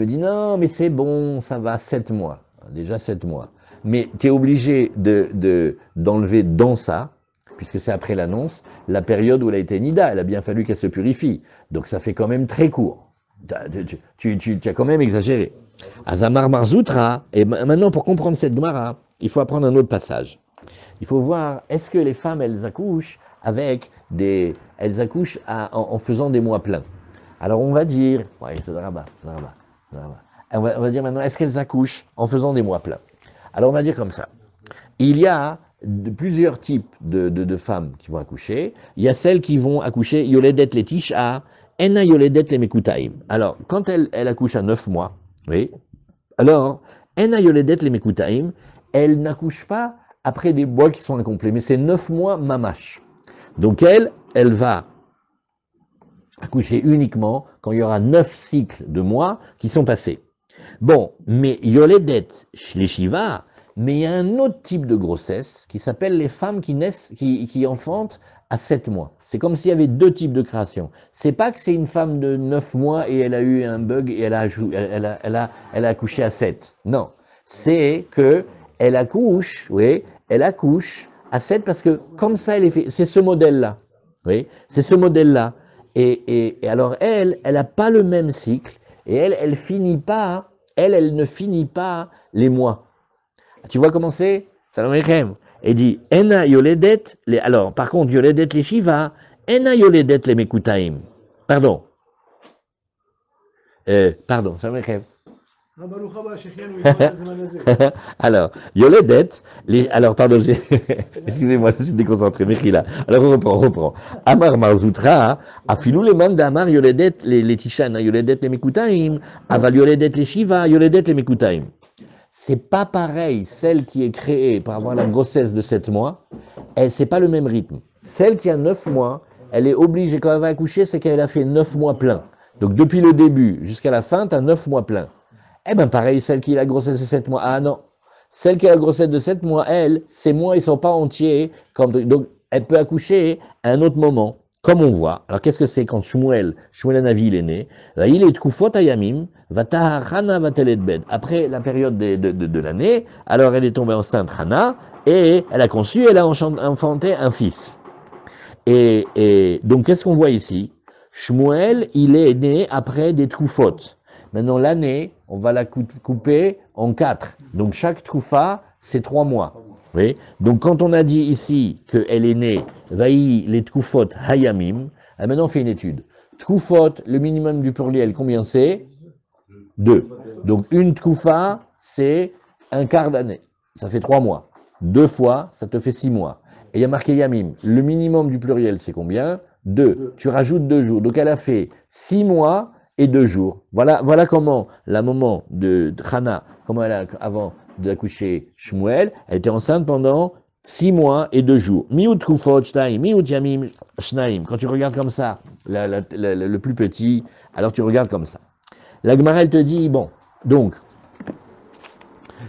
dis non, mais c'est bon, ça va, 7 mois. Déjà 7 mois. Mais tu es obligé d'enlever dans ça, puisque c'est après l'annonce, la période où elle a été nida. Il a bien fallu qu'elle se purifie. Donc ça fait quand même très court. Tu as quand même exagéré. Azamar Marzoutra, et maintenant pour comprendre cette Gemara, il faut apprendre un autre passage. Il faut voir, est-ce que les femmes, elles accouchent en faisant des mois pleins. Alors on va dire, ouais, c'est là-bas. On va dire maintenant, est-ce qu'elles accouchent en faisant des mois pleins? Alors on va dire comme ça. Il y a plusieurs types de femmes qui vont accoucher. Il y a celles qui vont accoucher, yoledet les tisha, ena yoledet les mekutaim. Alors, quand elle accouche à 9 mois, oui, alors, ena yoledet les mekutaim, elle n'accouche pas après des mois qui sont incomplets, mais c'est 9 mois mamash. Donc elle va accoucher uniquement quand il y aura 9 cycles de mois qui sont passés. Bon, mais yoledet les shiva, mais il y a un autre type de grossesse qui s'appelle les femmes qui enfantent à 7 mois. C'est comme s'il y avait deux types de création. C'est pas que c'est une femme de 9 mois et elle a eu un bug et elle a accouché à 7. Non. C'est que elle accouche à 7 parce que comme ça elle est fait. C'est ce modèle-là. Oui, c'est ce modèle-là. Et alors elle n'a pas le même cycle et elle ne finit pas les mois. Tu vois comment c'est? Et dit, Ena yoledet, alors, par contre, yoledet les shiva, Ena yoledet les mekutaim. Pardon, ça me crève. Alors, yoledet, alors, pardon, excusez-moi, je suis déconcentré, Mechila. Alors, on reprend. Amar Marzoutra, afilou le man d'Amar yoledet les tishan, yoledet les mekutaim, aval yoledet les shiva, yoledet les mekutaim. C'est pas pareil, celle qui est créée pour avoir la grossesse de 7 mois, c'est pas le même rythme. Celle qui a 9 mois, elle est obligée, quand elle va accoucher, c'est qu'elle a fait 9 mois pleins. Donc depuis le début jusqu'à la fin, tu as 9 mois pleins. Eh bien pareil, celle qui a la grossesse de 7 mois, ah non. Celle qui a la grossesse de 7 mois, elle, ces mois, ils sont pas entiers. Donc elle peut accoucher à un autre moment, comme on voit. Alors qu'est-ce que c'est quand Shmuel Hanavi, il est né? Il est Tkufot Ayamim, après la période de l'année, alors elle est tombée enceinte, Hana, et elle a conçu, elle a enfanté un fils. Et donc, qu'est-ce qu'on voit ici? Shmuel, il est né après des Tkufot. Maintenant, l'année, on va la couper en 4. Donc, chaque Tkufa, c'est 3 mois. Oui. Donc, quand on a dit ici qu'elle est née, Vaï, les Tkufot Hayamim, maintenant on fait une étude. Tkufot, le minimum du pluriel, combien c'est? 2. Donc une tkufa, c'est un quart d'année. Ça fait 3 mois. 2 fois, ça te fait 6 mois. Et il y a marqué Yamim. Le minimum du pluriel, c'est combien? 2. Tu rajoutes 2 jours. Donc elle a fait 6 mois et 2 jours. Voilà comment la maman de Hana, comment elle a, avant d'accoucher Shmuel, elle était enceinte pendant 6 mois et 2 jours. Miut tkufot shnaim, miut yamim shnaim. Quand tu regardes comme ça, le plus petit, alors tu regardes comme ça. La Gemara, elle te dit, bon, donc,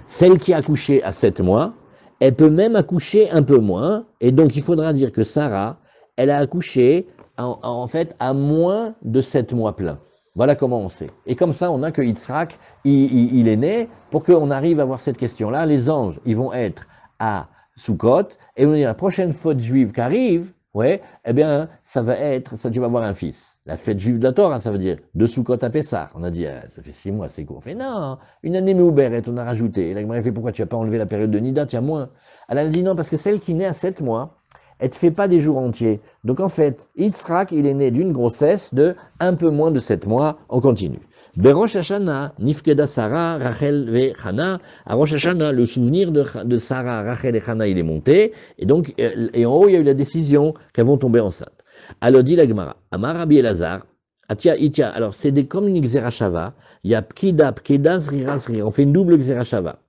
celle qui a accouché à 7 mois, elle peut même accoucher un peu moins, et donc il faudra dire que Sarah, elle a accouché en fait à moins de 7 mois pleins. Voilà comment on sait. Et comme ça, on a que Yitzhak, il est né, pour qu'on arrive à voir cette question-là. Les anges, ils vont être à Sukkot, et on dit la prochaine fête juive qui arrive, ouais, eh bien, ça va être, ça, tu vas avoir un fils. La fête juive de la Torah, ça veut dire de Sukkot à Pessah. On a dit, ça fait 6 mois, c'est court. On fait non, une année Méouberet, on a rajouté. Et la Gemara fait, pourquoi tu n'as pas enlevé la période de Nida, tiens moins. Elle a dit non, parce que celle qui naît à 7 mois, elle ne te fait pas des jours entiers. Donc en fait, Yitzhak, il est né d'une grossesse de un peu moins de 7 mois, on continue. Berosh Hashanah, Nifkeda Sarah, Rachel ve Hana. À Rosh Hashanah, le souvenir de Sarah, Rachel et Hana, il est monté. Et donc, et en haut, il y a eu la décision qu'elles vont tomber enceintes. Alors dit la Gemara, Amar Rabbi Elazar, Atia, Itia. Alors c'est comme une Xerashava. Il y a Pkida, Zrira, Zrira. On fait une double Xerashava.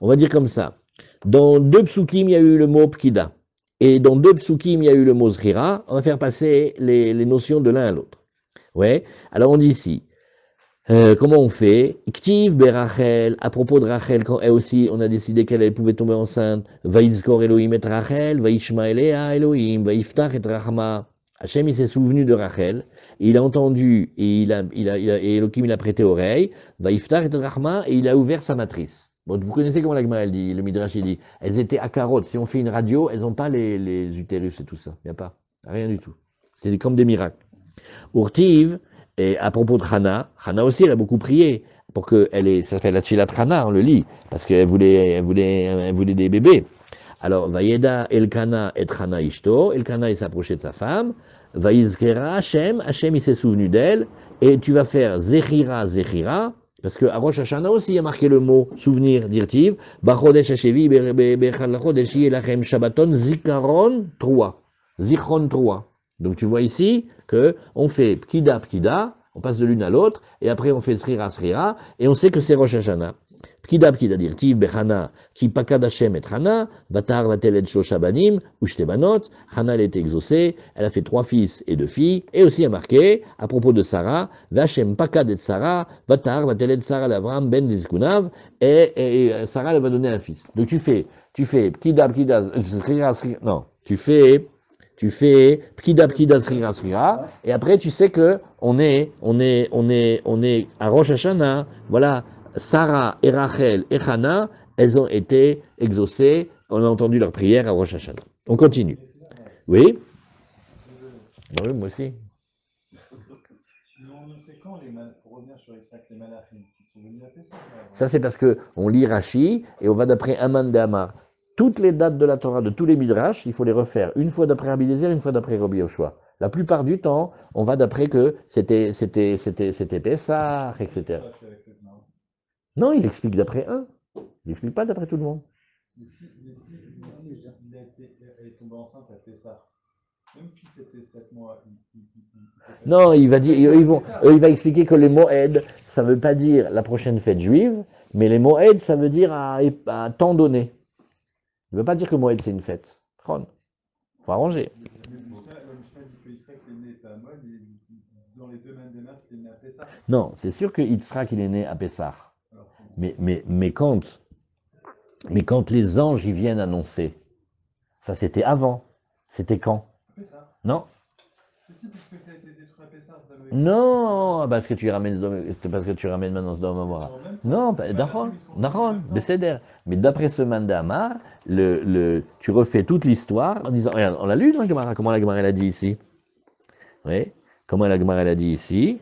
On va dire comme ça. Dans 2 psukim, il y a eu le mot Pkida. Et dans 2 psukim, il y a eu le mot Zrira. On va faire passer les notions de l'un à l'autre. Ouais. Alors on dit ici. Comment on fait? Ktiv berachel, à propos de Rachel, quand elle aussi, on a décidé qu'elle pouvait tomber enceinte. Vaïzkor Elohim et Rachel, Vaïshma Elea Elohim, Vaïftach et Rachma. Hachem, il s'est souvenu de Rachel, il a entendu, et et Elohim, il a prêté oreille, Vaïftach et Rachma, et il a ouvert sa matrice. Bon, vous connaissez comment la Gemara, elle dit, le Midrash, il dit, elles étaient à carottes. Si on fait une radio, elles n'ont pas les utérus et tout ça. Il n'y a pas. Rien du tout. C'est comme des miracles. Urtiv, et à propos de Hana aussi, elle a beaucoup prié pour que ça s'appelle la Tchilat Hana, on le lit, parce qu'elle voulait des bébés. Alors, Vayeda Elkana et Hana Ishto, Elkana il s'approchait de sa femme, Vaïzkera Hashem, Hashem il s'est souvenu d'elle, et tu vas faire Zechira, Zechira, parce que à Rosh Hashanah aussi il y a marqué le mot souvenir, dirtiv, Bachodesh Hashevi, Bechal Lachodesh, Elachem Shabbaton, Zikaron 3. Zichron 3. Donc tu vois ici que on fait Pkida Pkida, on passe de l'une à l'autre, et après on fait Srira Srira, et on sait que c'est Rosh Hashanah. Pkida Pkida dire Tiv Bechana, qui Pakad Hashem et Hana, Batar Vateled Shlosha Banim, Ushte-Banot, Hana elle était exaucée, elle a fait 3 fils et 2 filles, et aussi a marqué, à propos de Sarah, Vachem Pakad et Sarah, Batar Vateled Sarah Lavram Ben Dizkunav, et Sarah elle va donner un fils. Donc tu fais Pkida Pkida, Srira Srira, non, tu fais Pkida Pkida Srira Srira, et après tu sais que on est à Rosh Hashanah, voilà, Sarah et Rachel et Hana, elles ont été exaucées, on a entendu leur prière à Rosh Hashanah. On continue. Oui? Oui, moi aussi. Pour revenir sur les malachim, qui sont venus à Pessah. Ça c'est parce qu'on lit Rashi et on va d'après Aman de Amar. Toutes les dates de la Torah, de tous les midrash, il faut les refaire. Une fois d'après Rabbi Eliezer, une fois d'après Rabbi Yoshua. La plupart du temps, on va d'après que c'était Pessah, etc. Non, il explique d'après un. Il n'explique pas d'après tout le monde. Mais si elle est tombée enceinte à Pessah, même si c'était 7 mois, non, il va dire, il va expliquer que les Moed, ça ne veut pas dire la prochaine fête juive, mais les Moed, ça veut dire à temps donné. Il ne veut pas dire que Moed c'est une fête. Il faut arranger. Le Mishnah dit que Yitzhak est né à Amon, et dans les deux mêmes démarches, il est né à Pessah. Non, c'est sûr que Yitzhak il est né à Pessah. Mais quand les anges y viennent annoncer, ça c'était avant. C'était quand? Pessah. Non. C'est parce que ça a été détruit à Pessah. Non, parce que tu ramènes maintenant ce Dom. Non, Nahon, Besséder. Mais d'après ce Mandamar, tu refais toute l'histoire en disant, regarde, on l'a lu dans la Gemara, comment la Gemara l'a dit ici. Oui, comment la Gemara l'a dit ici.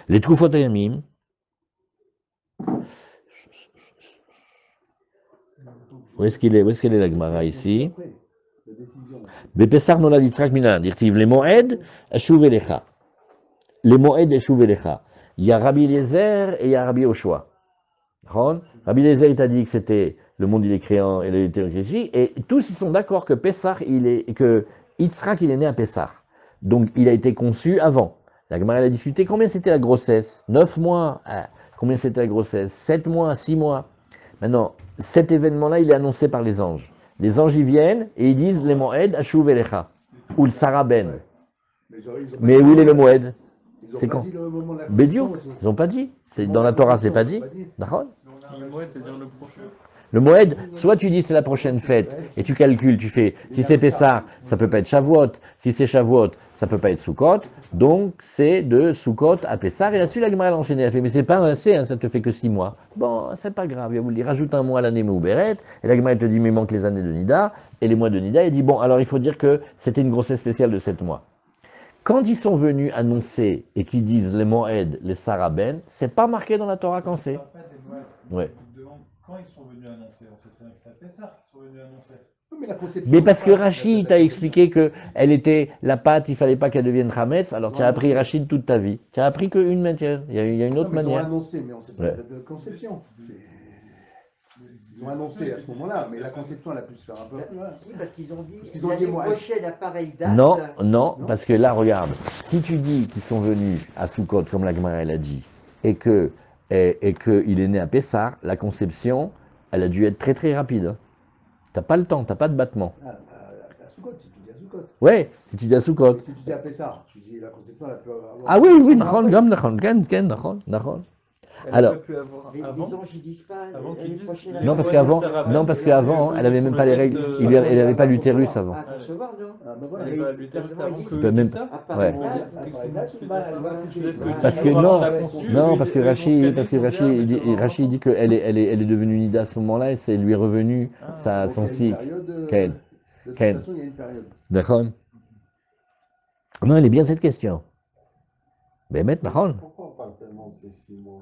Les Troufot Ayamim. Où est-ce qu'elle est la Gemara ici? Bepessar nolad Yitzhak minan, dirtiv les Moed eshuv elecha. Les Moed eshuv elecha. Il y a Rabbi Eliezer et il y a Rabbi Yoshua. Rabbi Eliezer il t'a dit que c'était le monde il est créant et le théologie, et tous ils sont d'accord que Pessah que Yitzhak il est né à Pessah. Donc il a été conçu avant. La Gemara a discuté combien c'était la grossesse. 9 mois. Combien c'était la grossesse? 7 mois, 6 mois. Maintenant, cet événement-là, il est annoncé par les anges. Les anges y viennent et ils disent les Moed Ashuv Elecha ou le Saraben. Mais où il est le Moed? C'est quand? Bédiouk. Ils n'ont pas dit. Dans la Torah, c'est pas dit. D'accord? Le Moed, c'est-à-dire le prochain. Le Moed, soit tu dis c'est la prochaine fête, et tu calcules, tu fais, si c'est Pessah, ça peut pas être Shavuot, si c'est Shavuot, ça peut pas être Sukkot, donc c'est de Sukkot à Pessah, et là-dessus la Gemara a enchaîné, elle fait, mais c'est pas assez, hein, ça te fait que 6 mois. Bon, c'est pas grave, il va vous le dire, rajoute un mois à l'année Meuberet, et la Gemara te dit, mais il manque les années de Nida, et les mois de Nida, elle dit, bon, alors il faut dire que c'était une grossesse spéciale de 7 mois. Quand ils sont venus annoncer, et qu'ils disent les Moed, les Saraben, c'est pas marqué dans la Torah quand c'est. Ouais. Quand ils sont venus annoncer, on sait très bien que c'est à Pessah qu'ils sont venus annoncer. Mais parce que Rachid t'a expliqué que elle était la pâte, il fallait pas qu'elle devienne Hametz, alors tu as appris Rachid toute ta vie. Tu as appris qu'une manière, il y a une autre manière. Ils ont annoncé, mais on ne sait pas la date de conception. Ils ont annoncé à ce moment-là, mais la conception elle a pu se faire un peu. Si, parce qu'ils ont dit l'année prochaine à pareille date. Non, parce que là, regarde, si tu dis qu'ils sont venus à Sukkot, comme la Gemara elle a dit, et qu'il est né à Pessah, la conception, elle a dû être très très rapide. T'as pas le temps, t'as pas de battement. Soukot, si tu dis à Soukot. Ouais, si tu dis à Soukot. Si tu dis à Pessah, tu dis la conception, elle peut avoir. Ah oui, oui, Nahon, Gam, Nahon, Ken, Nahon. Elle Alors, aurait pu avoir Les avant. anges, ils disent pas. Avant qu'ils l'année disent, prochaine, les non, parce qu'avant, non, parce qu'avant, elle avait même pas les règles, elle avait pas l'utérus avant. À concevoir, non? Ah, ben Elle voilà. est pas l'utérus avant que peut même- dit ça. À part Ouais. les dates, Après, là, tu vas accoucher. Peut-être que Parce Dieu que aura non, l'a conçu, non, lui, parce que eux, ils vont Rachid, scanner parce que pour dire, Rachid, mais tu vas avoir Rachid dit qu'elle est devenue Nida à ce moment-là et c'est lui revenu Ah, son Donc, il y a une cycle. période de- Ken. De toute Ken. façon, il y a une période. D'accord. Non, elle est bien cette question. Mais maintenant, Nahon. Pourquoi on parle tellement de ces 6 mois?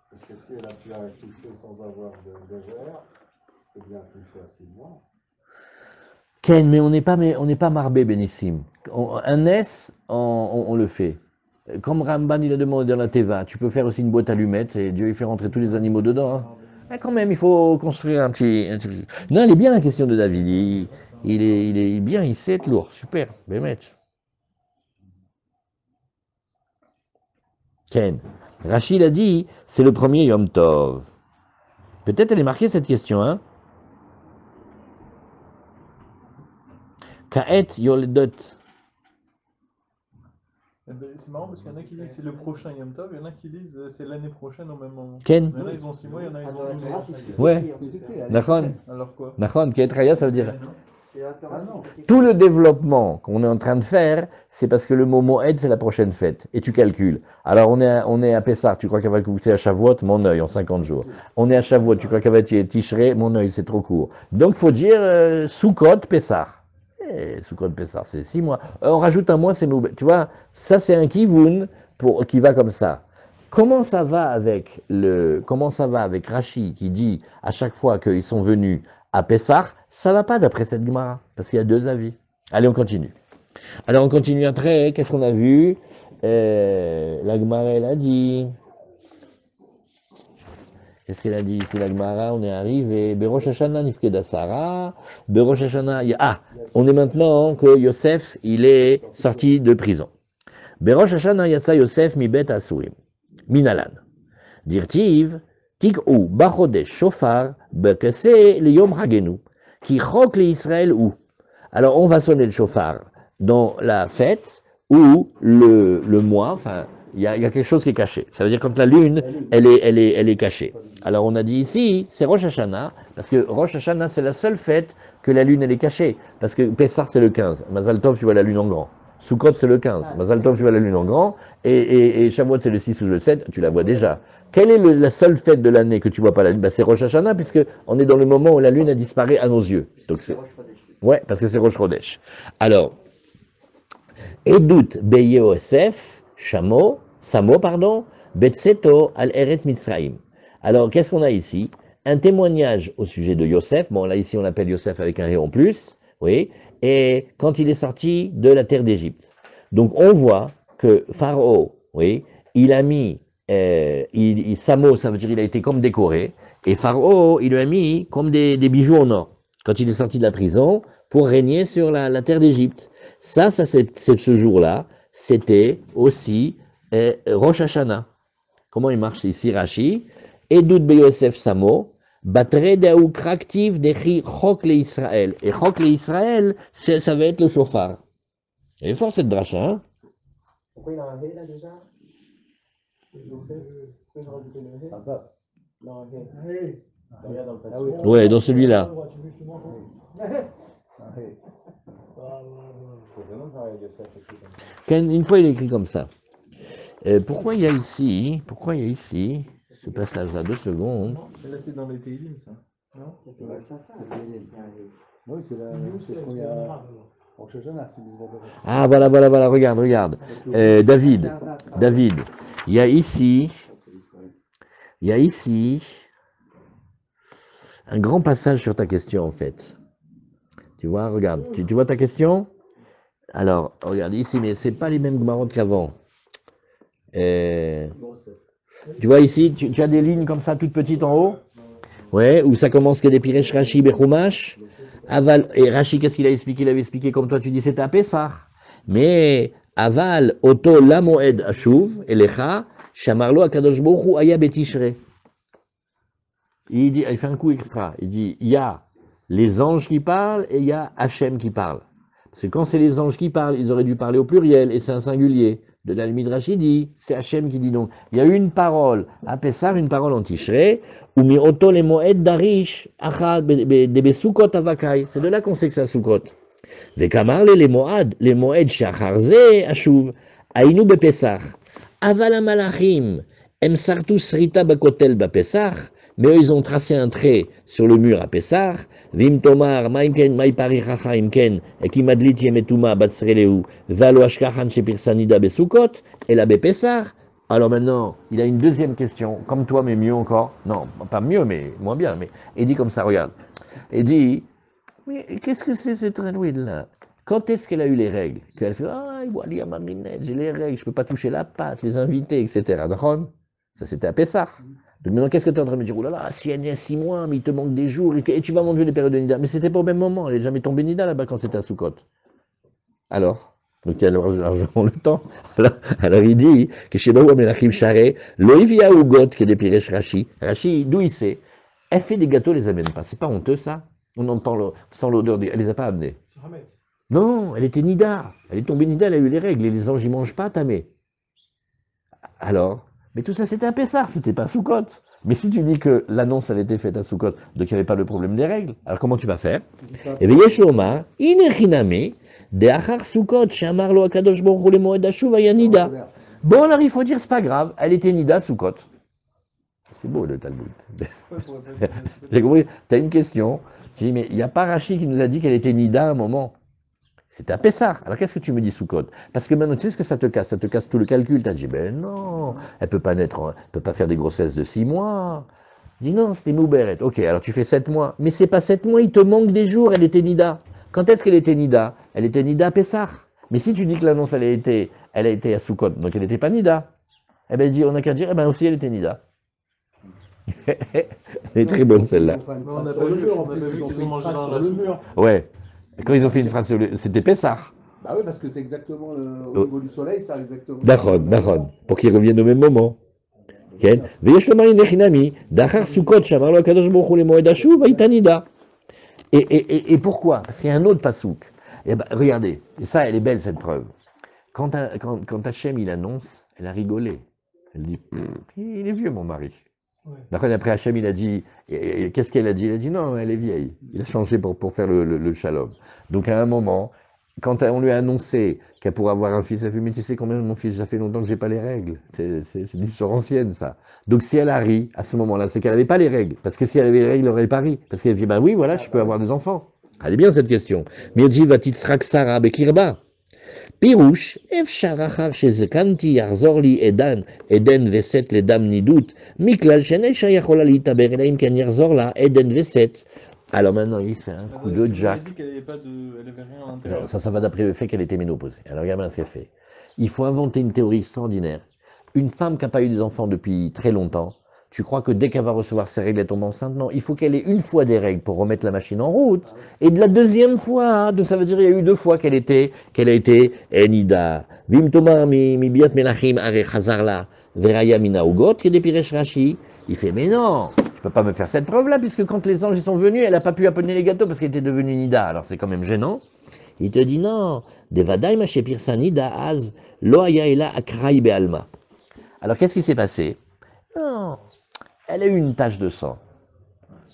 Parce que si elle a pu accoucher sans avoir de verre, eh bien, elle peut faire 6 mois. Ken, mais on n'est pas Marbé Bénissim. Un S, on le fait. Comme Ramban, il a demandé dans la Teva, tu peux faire aussi une boîte allumette et Dieu il fait rentrer tous les animaux dedans. Hein. Mais quand même, il faut construire un petit. Non, elle est bien la question de David. Il est bien, il sait être lourd. Super, Bémet. Ken. Rachid a dit, c'est le premier Yom Tov. Peut-être elle est marquée cette question, hein. Kaet Yoledot. Eh ben, c'est marrant parce qu'il y en a qui disent c'est le prochain Yom Tov, il y en a qui disent c'est l'année prochaine au même moment. Ken. Il y en a ils ont 6 mois, il y en a ils Ah, ont dans la 12 Torah, mois. c'est ce qui est Ouais. écrit, en tout cas. Nachon. Alors quoi? Nachon, Kaet Raya, ça veut dire. C'est la Torah, c'est ce qui est écrit. Tout le développement qu'on est en train de faire, c'est parce que le mot Moed, c'est la prochaine fête. Et tu calcules. Alors, on est à Pessah, tu crois qu'elle va coûter à Shavuot, mon œil, en 50 jours. On est à Shavuot, tu crois qu'elle va être Tishré, mon œil, c'est trop court. Donc, il faut dire Sukkot, Pessah. Sukkot, Pessah, c'est 6 mois. On rajoute un mois, c'est nous. Tu vois, ça, c'est un kivun qui va comme ça. Comment ça va avec Rashi qui dit à chaque fois qu'ils sont venus à Pessah, ça va pas d'après cette Gemara, parce qu'il y a deux avis. Allez, on continue. Alors, on continue après, qu'est-ce qu'on a vu? La Gemara, elle a dit... Qu'est-ce qu'elle a dit ici, la Gemara? On est arrivé. Berosh Hashanah nifkeda Sarah. Berosh Hashanah... on est maintenant que Yosef, il est sorti de prison. Berosh Hashanah yatsa Yosef mi bet asurim. Minalan. Dirtiv... Tik'u bachodesh shofar bekese liyom hagenu. Qui roque les Israël où? Alors on va sonner le chauffard dans la fête ou le mois, enfin il y a quelque chose qui est caché. Ça veut dire quand la lune, elle est cachée. Alors on a dit ici, c'est Rosh Hashanah, parce que Rosh Hashanah c'est la seule fête que la lune elle est cachée. Parce que Pessah c'est le 15, Mazal Tov tu vois la lune en grand. Sukkot c'est le 15, Mazal Tov tu vois la lune en grand, et Shavuot c'est le 6 ou le 7, tu la vois déjà. Quelle est la seule fête de l'année que tu vois pas la lune? C'est Rosh Hashanah, puisque on est dans le moment où la lune a disparu à nos yeux. Donc c'est ouais, parce que c'est Rosh Chodesh. Alors, Edut Beyosef Samo, Betseto al Eretz Mitzraim. Alors, qu'est-ce qu'on a ici? Un témoignage au sujet de Yosef. Bon, là ici on l'appelle Yosef avec un ré en plus, oui. Et quand il est sorti de la terre d'Égypte. Donc on voit que Pharaon, oui, il a mis Samo, ça veut dire il a été comme décoré, et Pharaon, il lui a mis comme des bijoux en or, quand il est sorti de la prison, pour régner sur la terre d'Égypte. Ça c'est ce jour-là, c'était aussi Rosh Hashanah. Comment il marche ici, Rashi? Edut Beyosef Samo, Batre Daou Kraktiv Dechi Chok le Israël. Et Chok le Israël, ça va être le chauffard. Elle est fort cette dracha, hein? Pourquoi il a un V là déjà? Pourquoi il a rajouté le V? Ah bah. Non, un V. Regarde dans le passé. oui. Ouais, dans celui-là. Ah, oui. C'est étonnant de voir Yosef écrit comme ça. Une fois il est écrit comme ça. Pourquoi il y a ici ce passage-là, 2 secondes. Mais là c'est dans les Teilim ça. Non? Ça fait mal sympa. Oui, c'est ce qu'on y a. Rosh Hashanah, c'est Mizvah. Ah voilà, regarde. David, il y a ici un grand passage sur ta question en fait. Tu vois, regarde, tu vois ta question? Alors, regarde ici, mais c'est pas les mêmes Gemarot qu'avant. Tu vois ici, tu as des lignes comme ça, toutes petites en haut? Ouais, où ça commence que des Piresh Rashi Bechumash. Aval, et Rashi, qu'est-ce qu'il a expliqué? Il avait expliqué, comme toi tu dis, c'était à Pessah. Mais, Aval, Oto Lamoed Ashuv, Elecha, Shamarlo Akadosh Bohu Aya Betishre. Il fait un coup extra. Il dit, il y a les anges qui parlent et il y a Hachem qui parle. Parce que quand c'est les anges qui parlent, ils auraient dû parler au pluriel, et c'est un singulier. De la Midrash, il dit, c'est Hachem qui dit donc. Il y a une parole à Pessah, une parole en Tishrei, ou mi oto le moed darish, achad, de besukot avakai. C'est de là qu'on sait que c'est à Sukkot. Vekamar les moed shacharze, ashuv, ainu bepessach. Aval malachim, em sartu srita bakotel bapessach, mais eux, ils ont tracé un trait sur le mur à Pessah. Vim tomar, maimken, maipari chacha imken, ekimadlit yemetuma batsreleu, valo ashkachan shepirsanida besukot, et la Pessah. Alors maintenant, il a une deuxième question, comme toi, mais mieux encore. Non, pas mieux, mais moins bien. Mais il dit comme ça, regarde. Il dit, mais qu'est-ce que c'est cette renouille-là? Quand est-ce qu'elle a eu les règles? Qu'elle fait, ah, voilà, ma minette, j'ai les règles, je ne peux pas toucher la pâte, les invités, etc. Ça, c'était à Pessah. Donc maintenant, qu'est-ce que tu es en train de me dire? Oh là là, si elle y a 6 mois, mais il te manque des jours, et tu vas manger les périodes de Nida. Mais c'était pas au même moment, elle n'est jamais tombée Nida là-bas quand c'était à Sukkot. Alors? Donc il y a largement le temps. Alors il dit que chez Baou Melachim Charé, l'Oivia Ugot, qui est des Piresh Rashi, Rashi, d'où il sait, elle fait des gâteaux, elle les amène pas. C'est pas honteux ça? On entend sans l'odeur, elle les a pas amenés. Non, elle était Nida. Elle est tombée Nida, elle a eu les règles, et les anges ils mangent pas, tamé. Alors? Mais tout ça, c'était à Pessah, c'était pas à Sukkot. Mais si tu dis que l'annonce, elle était faite à Sukkot, donc il n'y avait pas le problème des règles, alors comment tu vas faire? Et bien, Yeshoma, inechiname, de achar Sukkot, shamar lo akadosh baruch hu le moed hashuv aya nida. Bon, alors il faut dire, c'est pas grave, elle était Nida Sukkot. C'est beau le Talmud. J'ai compris, tu as une question. Je dis, mais il n'y a pas Rashi qui nous a dit qu'elle était Nida à un moment. C'était à Pessah. Alors qu'est-ce que tu me dis Sukkot? Parce que maintenant, tu sais ce que ça te casse? Ça te casse tout le calcul. Tu as dit, ben non, elle peut pas naître, elle peut pas faire des grossesses de 6 mois. Je dis non, c'était Mouberet. Ok, alors tu fais 7 mois. Mais c'est pas 7 mois, il te manque des jours, elle était Nida. Quand est-ce qu'elle était Nida? Elle était Nida à Pessah. Mais si tu dis que l'annonce, elle a été à Sukkot, donc elle n'était pas Nida. Eh bien, on n'a qu'à dire, eh ben aussi, elle était Nida. Elle est très bonne celle-là. On n'a pas vu qu'ils ont mangé dans la soupe. Ouais. Et quand ils ont fait une phrase, c'était Pessah. Bah oui, parce que c'est exactement au niveau du soleil, ça exactement. D'accord, pour qu'ils reviennent au même moment. Et pourquoi? Parce qu'il y a un autre pasouk. Et ben, regardez, et ça, elle est belle cette preuve. Quand Hachem il annonce, elle a rigolé. Elle dit, il est vieux mon mari. Ouais. D'accord, après Hachem il a dit, qu'est-ce qu'elle a dit? Elle a dit non, elle est vieille. Il a changé pour faire le shalom. Donc à un moment, quand on lui a annoncé qu'elle pourrait avoir un fils, elle a fait, mais tu sais combien mon fils, ça fait longtemps que j'ai pas les règles. C'est une histoire ancienne ça. Donc si elle a ri à ce moment-là, c'est qu'elle n'avait pas les règles. Parce que si elle avait les règles, elle n'aurait pas ri. Parce qu'elle dit, ben oui, voilà, je peux avoir des enfants. Elle est bien cette question. Mirji va-t-il Sara Bekirba? Pirouche, אפשר אחר שזקנתי יחזור לי עדן וסת לדם נידות, מכלל שאין אישה יכולה להתעבר, אלא אם כן יחזור לה עדן וסת. Alors maintenant, il fait un coup de jack. Ça va d'après le fait qu'elle était ménopausée. Alors regarde bien ce qu'elle fait. Il faut inventer une théorie extraordinaire. Une femme qui n'a pas eu des enfants depuis très longtemps, tu crois que dès qu'elle va recevoir ses règles, elle tombe enceinte? Non, il faut qu'elle ait une fois des règles pour remettre la machine en route. Et de la deuxième fois, donc ça veut dire qu'il y a eu 2 fois qu'elle a été Enida. Vim Toma mi biat melachim are chazarla veraya mina ugot qui est des Piresh Rashi. Il fait mais non, je peux pas me faire cette preuve là puisque quand les anges sont venus, elle n'a pas pu appeler les gâteaux parce qu'elle était devenue Nida. Alors c'est quand même gênant. Il te dit non, devadaï ma shepirsa Nida az lo haya ela akrai bealma. Alors qu'est-ce qui s'est passé? Non. Elle a eu une tache de sang.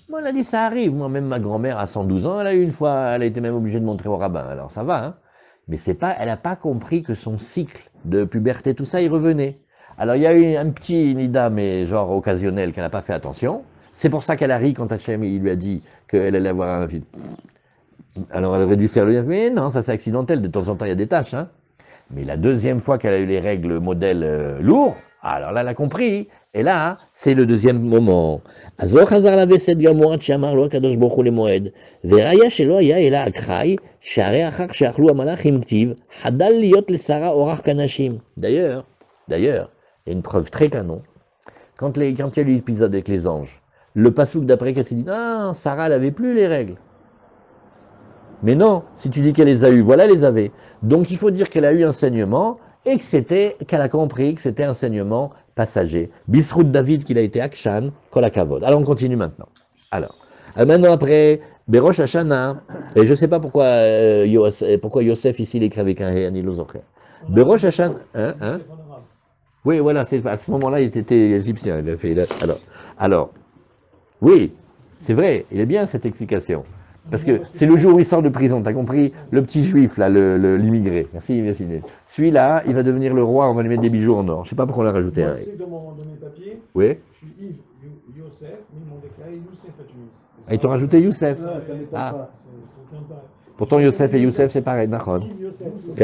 Moi, elle a dit, ça arrive. Moi-même, ma grand-mère a 112 ans, elle a eu une fois, elle a été même obligée de montrer au rabbin. Alors, ça va, hein. Mais c'est pas, elle n'a pas compris que son cycle de puberté, tout ça, il revenait. Alors, il y a eu un petit Nida, mais genre occasionnel, qu'elle n'a pas fait attention. C'est pour ça qu'elle a ri quand Hachem, il lui a dit qu'elle allait avoir un fils. Alors, elle aurait dû faire le lien. Mais non, ça c'est accidentel. De temps en temps, il y a des tâches, hein. Mais la deuxième fois qu'elle a eu les règles modèle lourd, alors là, elle a compris. Et là, c'est le deuxième moment. אז לא חזר לווסת גם מועד שאמר לו הקדוש ברוך הוא למועד, וראיה שלא היה אלא אקראי, שהרי אחר שאכלו המלאכים כתיב, חדל להיות לשרה אורח כנשים. D'ailleurs, il y a une preuve très canon. Quand il y a eu l'épisode avec les anges, le pasouk d'après, qu'est-ce qu'il dit? Ah, Sarah, elle n'avait plus les règles. Mais non, si tu dis qu'elle les a eues, voilà, elle les avait. Donc il faut dire qu'elle a eu un enseignement, et qu'elle a compris que c'était un enseignement passager. Bisrout David, qu'il a été Akshan, Kolakavod. Alors on continue maintenant. Alors maintenant après, Berosh Hashana, et je ne sais pas pourquoi Yosef ici il écrit avec un He, Anilo Zocher. Berosh Hashana, hein? Oui, voilà, à ce moment-là, il était égyptien. Alors, oui, c'est vrai, il est bien cette explication. Parce que c'est le jour où il sort de prison, t'as compris? Le petit juif, là, l'immigré. Merci, merci. Celui-là, il va devenir le roi, on va lui mettre des bijoux en or. Je ne sais pas pourquoi on l'a rajouté. Moi, c'est dans mes papiers, Oui. je suis Yves, Youssef, mais ils m'ont déclaré Youssef à Tunis. Ah, ils t'ont rajouté Youssef. Ouais, ça m'étonne Ah. pas. Pourtant, Youssef et Youssef, c'est pareil, d'accord. Yves Youssef. Ok.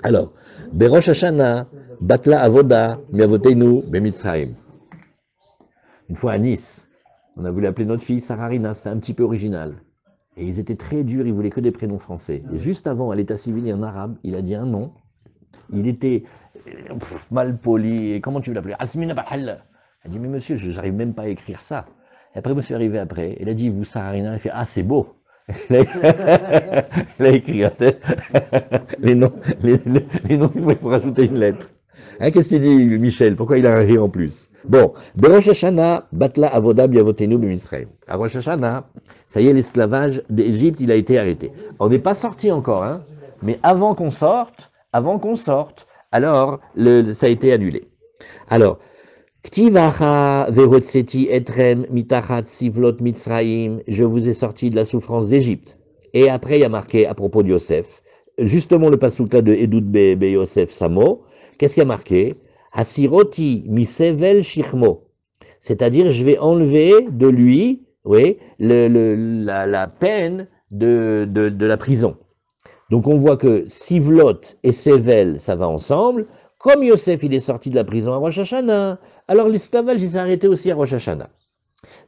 Alors, Berosh Hashana, Batla Avoda, Miavotenu, Bemitzraim. Une fois à Nice, on a voulu appeler notre fille Sararina, c'est un petit peu original. Et ils étaient très durs, ils voulaient que des prénoms français. Et juste avant, à l'état civil et en arabe, il a dit un nom. Il était mal poli. Et comment tu veux l'appeler? Asmina Bahal. Elle a dit, mais monsieur, je n'arrive même pas à écrire ça. Et après, monsieur est arrivé après. Il a dit, vous Sararina, il fait, ah, c'est beau. Il a écrit les noms, il faut rajouter une lettre. Hein, qu'est-ce qu'il dit, Michel? Pourquoi il a un rire en plus? Bon, Berosh Hashana, Batla Avoda Biavotenu B'Misraël. À Rosh Hashana, ça y est, l'esclavage d'Égypte, il a été arrêté. On n'est pas sorti encore, hein, mais avant qu'on sorte, alors ça a été annulé. Alors, Ktivacha vehotseti etrem mitachat sivlot mitzraim, je vous ai sorti de la souffrance d'Égypte. Et après, il y a marqué à propos de Yosef, justement le pasuk là de Edut be Yosef Samo, qu'est-ce qu'il y a marqué? Asiroti misevel shirmo, c'est-à-dire je vais enlever de lui, oui, la peine de la prison. Donc on voit que Sivlot et Sevel, ça va ensemble. Comme Yosef, il est sorti de la prison à Rosh Hashanah, alors l'esclavage, il s'est arrêté aussi à Rosh Hashanah.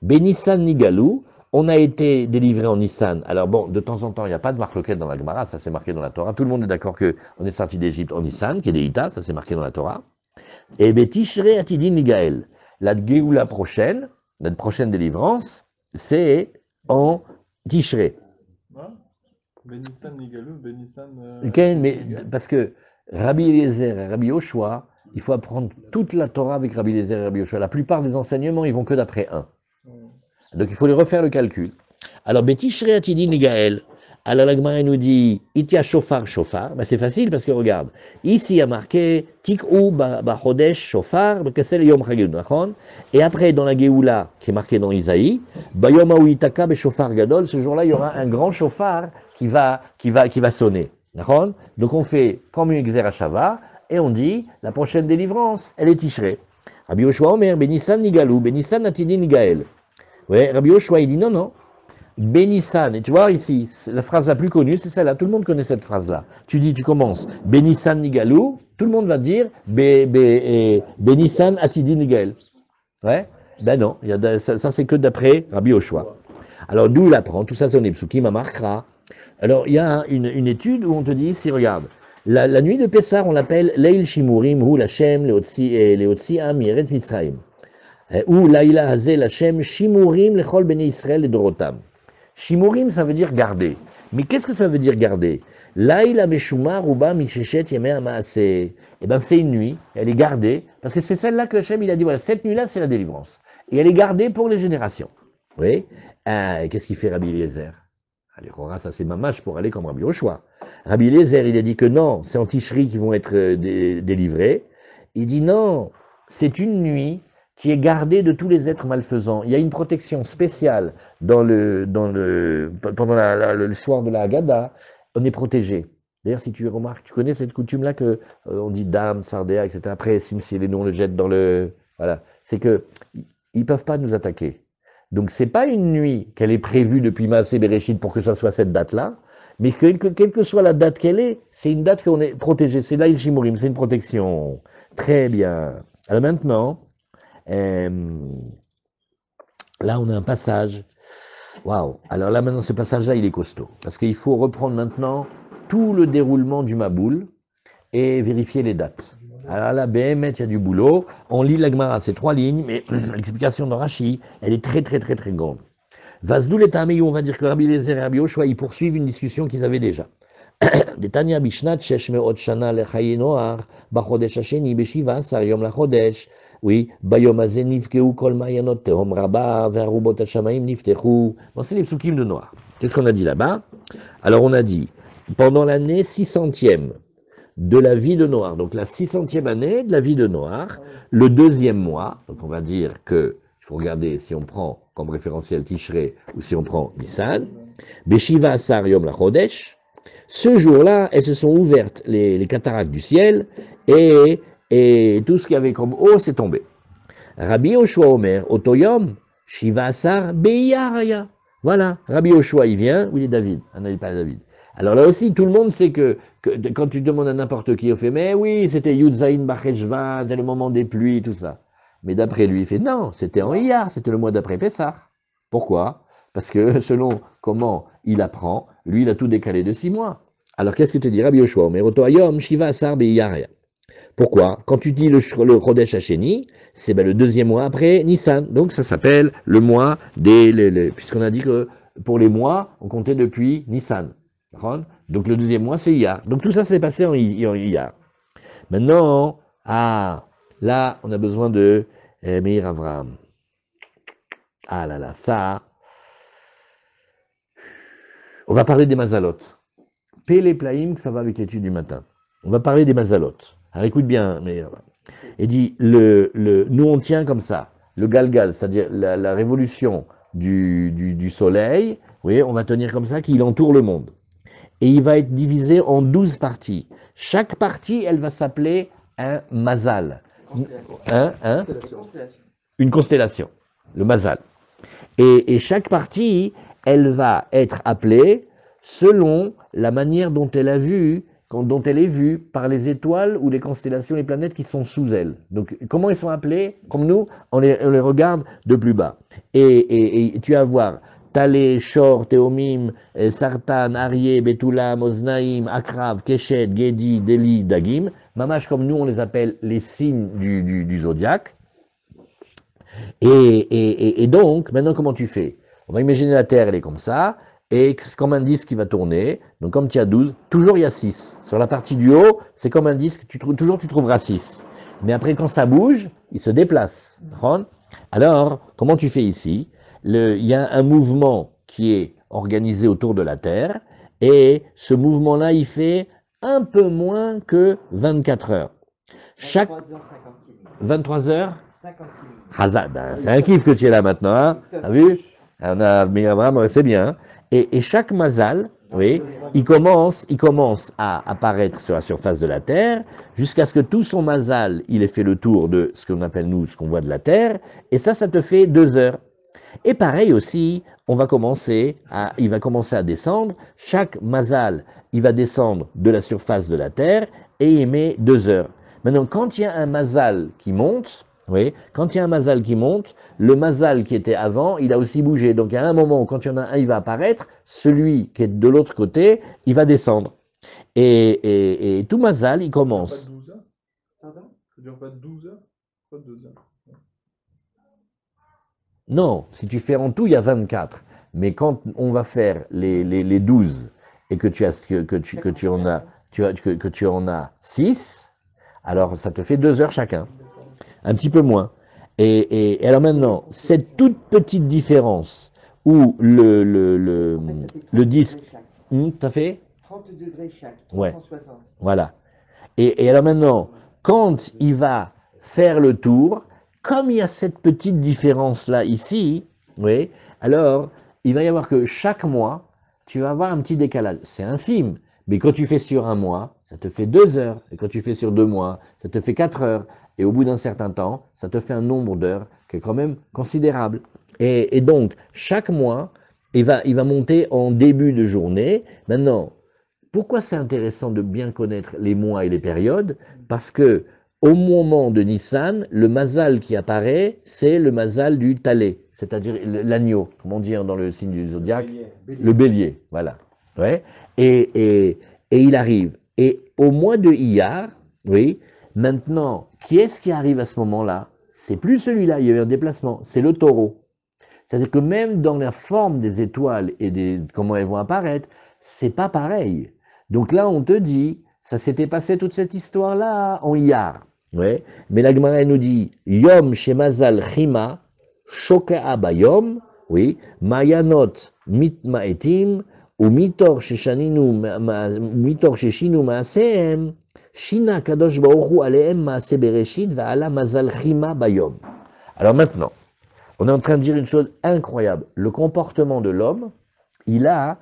Benissan Nigalou, on a été délivré en Nissan. Alors bon, de temps en temps, il n'y a pas de marloquette dans la Gemara, ça c'est marqué dans la Torah. Tout le monde est d'accord qu'on est sorti d'Égypte en Nissan, qui est des Ita, ça c'est marqué dans la Torah. Et Betishre Atidin Nigael, la Géoula prochaine, notre prochaine délivrance, c'est en Tishré. Benissan Nigalou, Benissan. Mais parce que Rabbi Eliezer et Rabbi Yoshua, il faut apprendre toute la Torah avec Rabbi Eliezer et Rabbi Yoshua. La plupart des enseignements, ils vont que d'après un. Donc il faut les refaire le calcul. Alors, Betishre Atidin Nigael, alors la Gemara nous dit, Itia Shofar Shofar, ben, c'est facile parce que regarde, ici il y a marqué Tik'u Bachodesh Shofar, Kesel Yom Chagil, et après dans la Géoula, qui est marqué dans Isaïe, Bayom Aouitaka Shofar Gadol, ce jour-là il y aura un grand shofar qui va sonner. Donc on fait comme une Xerashava, et on dit, la prochaine délivrance, elle est Tishré. Rabbi Yoshua Omer, Benissan Nigalou, Benissan Atidin Nigael. Ouais, Rabbi Yoshua il dit non. Benissan, et tu vois ici, la phrase la plus connue, c'est celle-là, tout le monde connaît cette phrase-là. Tu commences, Benissan Nigalou, tout le monde va dire, Benissan Atidin Nigael. Ouais, ben non, ça c'est que d'après Rabbi Yoshua. Alors d'où il apprend, tout ça c'est en Psukim à Markra. Alors il y a une étude où on te dit, si regarde, la nuit de Pessah, on l'appelle Leil Shimurim, ou Lachem, Leotsi Am, Yeret Mitzraim. Ou Laïla Hazel Lachem, Shimurim, Lechol Bene Israël et Dorotam. Shimurim, ça veut dire garder. Mais qu'est-ce que ça veut dire garder? Laïla Beshuma Ruba Misheshet Yemei Amaase. Eh bien, c'est une nuit, elle est gardée, parce que c'est celle-là que Hachem, il a dit, voilà, cette nuit-là, c'est la délivrance. Et elle est gardée pour les générations. Oui. Qu'est-ce qu'il fait Rabbi Eliezer? Allez, ça c'est mamache pour aller comme Rabbi Yoshua. Rabbi Eliezer, il a dit que non, c'est en Tishri qui vont être délivrés. Il dit non, c'est une nuit qui est gardé de tous les êtres malfaisants. Il y a une protection spéciale pendant le soir de la Haggadah, on est protégé. D'ailleurs, si tu remarques, tu connais cette coutume-là que on dit dame, sardéa, etc. Après, si les noms on le jette dans le... Voilà. C'est que ils peuvent pas nous attaquer. Donc, c'est pas une nuit qu'elle est prévue depuis Maaseh Bereshit pour que ça soit cette date-là, mais quelle que soit la date qu'elle est, c'est une date qu'on est protégé. C'est là, il Shimurim, c'est une protection. Très bien. Alors maintenant... là, on a un passage. Waouh! Alors là, maintenant, ce passage-là, il est costaud. Parce qu'il faut reprendre maintenant tout le déroulement du Maboul et vérifier les dates. Alors là, BM, il y a du boulot. On lit la Gemara, c'est 3 lignes, mais l'explication de Rashi, elle est très, très, très, très grande. Vazdou les Tamei, on va dire que Rabbi Eliezer et Rabbi Yoshua, ils poursuivent une discussion qu'ils avaient déjà. Detania Bishnat, Shesh Me'od Shana Lechaye Noar, Bachodesh Hasheni, Beshiva, Sar Yom Lachodesh, oui, Bayom Hazeh nifkeu kol ma'ayanot tehom rabba ve'arubot hashamayim niftechu. Bon, c'est les psukim de Noir. Qu'est-ce qu'on a dit là-bas? Alors on a dit, pendant l'année 600e de la vie de Noir, donc la 600e année de la vie de Noir, le deuxième mois, donc on va dire que, il faut regarder si on prend comme référentiel Tishrei ou si on prend Nissan, Beshiva Asar Yom Lachodesh, ce jour-là, elles se sont ouvertes, les cataractes du ciel, et tout ce qu'il y avait comme eau s'est tombé. Rabbi Yoshua Omer, Otoyom, Shiva Asar Beiyaraya. Voilà, Rabbi Yoshua, il vient, où il est David? Ah non, il n'est pas David. Alors là aussi, tout le monde sait que quand tu demandes à n'importe qui, on fait, mais oui, c'était Yudzaïn Bacheshvan, c'était le moment des pluies, tout ça. Mais d'après lui, il fait, non, c'était en Iyar, c'était le mois d'après Pessah. Pourquoi? Parce que selon comment il apprend, lui, il a tout décalé de 6 mois. Alors qu'est-ce que te dit Rabbi Yoshua? Mais Otoyom, Shiva Asar Beiyaraya. Pourquoi? Quand tu dis le Chodesh Hasheni, c'est le deuxième mois après Nissan. Donc ça s'appelle le mois puisqu'on a dit que pour les mois, on comptait depuis Nissan. Donc le deuxième mois, c'est Iyar. Donc tout ça s'est passé en Iyar. Maintenant, là, on a besoin de Meir Avraham. Ah là là, ça. On va parler des mazalot. Pélé Plaïm, ça va avec l'étude du matin. On va parler des mazalot. Alors écoute bien, mais il dit nous on tient comme ça, le galgal, c'est-à-dire la révolution du soleil, oui, on va tenir comme ça qu'il entoure le monde. Et il va être divisé en 12 parties. Chaque partie, elle va s'appeler un mazal. Une constellation, le mazal. Et chaque partie, elle va être appelée selon la manière dont elle est vue par les étoiles ou les constellations, les planètes qui sont sous elle. Donc, comment ils sont appelés? Comme nous, on les regarde de plus bas. Et tu vas voir, Talé, Shor, Théomim, Sartan, Arié, Betoulam, Oznaïm, Akrav, Keshet, Gedi, Deli, Dagim. Mamash, comme nous, on les appelle les signes du zodiaque. Et donc, maintenant, comment tu fais? On va imaginer la Terre, elle est comme ça. Et c'est comme un disque qui va tourner. Donc comme tu as 12, toujours il y a 6. Sur la partie du haut, c'est comme un disque, toujours tu trouveras 6. Mais après quand ça bouge, il se déplace. Alors, comment tu fais ici? Il y a un mouvement qui est organisé autour de la Terre, et ce mouvement-là, il fait un peu moins que 24 heures. 23 heures 56 minutes. C'est un kiff que tu es là maintenant, hein? T'as vu? On a Myriam, c'est bien. Et chaque mazal, oui, il commence à apparaître sur la surface de la Terre, jusqu'à ce que tout son mazal, il ait fait le tour de ce qu'on appelle nous, ce qu'on voit de la Terre, et ça te fait 2 heures. Et pareil aussi, il va commencer à descendre, chaque mazal, il va descendre de la surface de la Terre, et il met 2 heures. Maintenant, quand il y a un mazal qui monte, oui, quand il y a un mazal qui monte, le mazal qui était avant, il a aussi bougé. Donc, il y a un moment où, quand il y en a un, il va apparaître, celui qui est de l'autre côté, il va descendre. Et tout mazal, il commence. Ça dure pas 12 heures? Pas 2 heures. Non, si tu fais en tout, il y a 24. Mais quand on va faire les 12 et que tu en as 6, alors ça te fait 2 heures chacun. Un petit peu moins. Et alors maintenant, cette toute petite différence où le disque... T'as fait 30 degrés chaque, 360. Ouais. Voilà. Et alors maintenant, quand il va faire le tour, comme il y a cette petite différence-là ici, oui, alors il va y avoir que chaque mois, tu vas avoir un petit décalage. C'est infime, mais quand tu fais sur un mois, ça te fait 2 heures. Et quand tu fais sur 2 mois, ça te fait 4 heures. Et au bout d'un certain temps, ça te fait un nombre d'heures qui est quand même considérable. Et donc, chaque mois, il va monter en début de journée. Maintenant, pourquoi c'est intéressant de bien connaître les mois et les périodes? Parce que au moment de Nissan, le mazal qui apparaît, c'est le mazal du Talé, c'est-à-dire l'agneau, comment dire dans le signe du zodiaque? Le bélier, voilà. Ouais. Et il arrive. Et au mois de Iyar, oui, maintenant, qui est-ce qui arrive à ce moment-là? C'est plus celui-là, il y a eu un déplacement, c'est le taureau. C'est-à-dire que même dans la forme des étoiles et comment elles vont apparaître, c'est pas pareil. Donc là, on te dit, ça s'était passé toute cette histoire-là en Iyar. Ouais. Mais la Gemara nous dit Yom Shemazal Chima, Shoka'a Bayom, oui, Mayanot Mitmaetim, ou Mitor Sheshinu Maaseem, Shina Kadosh Baruchu Aleem Maase Bereshit, Va'ala Mazal Chima Bayom. Alors maintenant, on est en train de dire une chose incroyable. Le comportement de l'homme, il a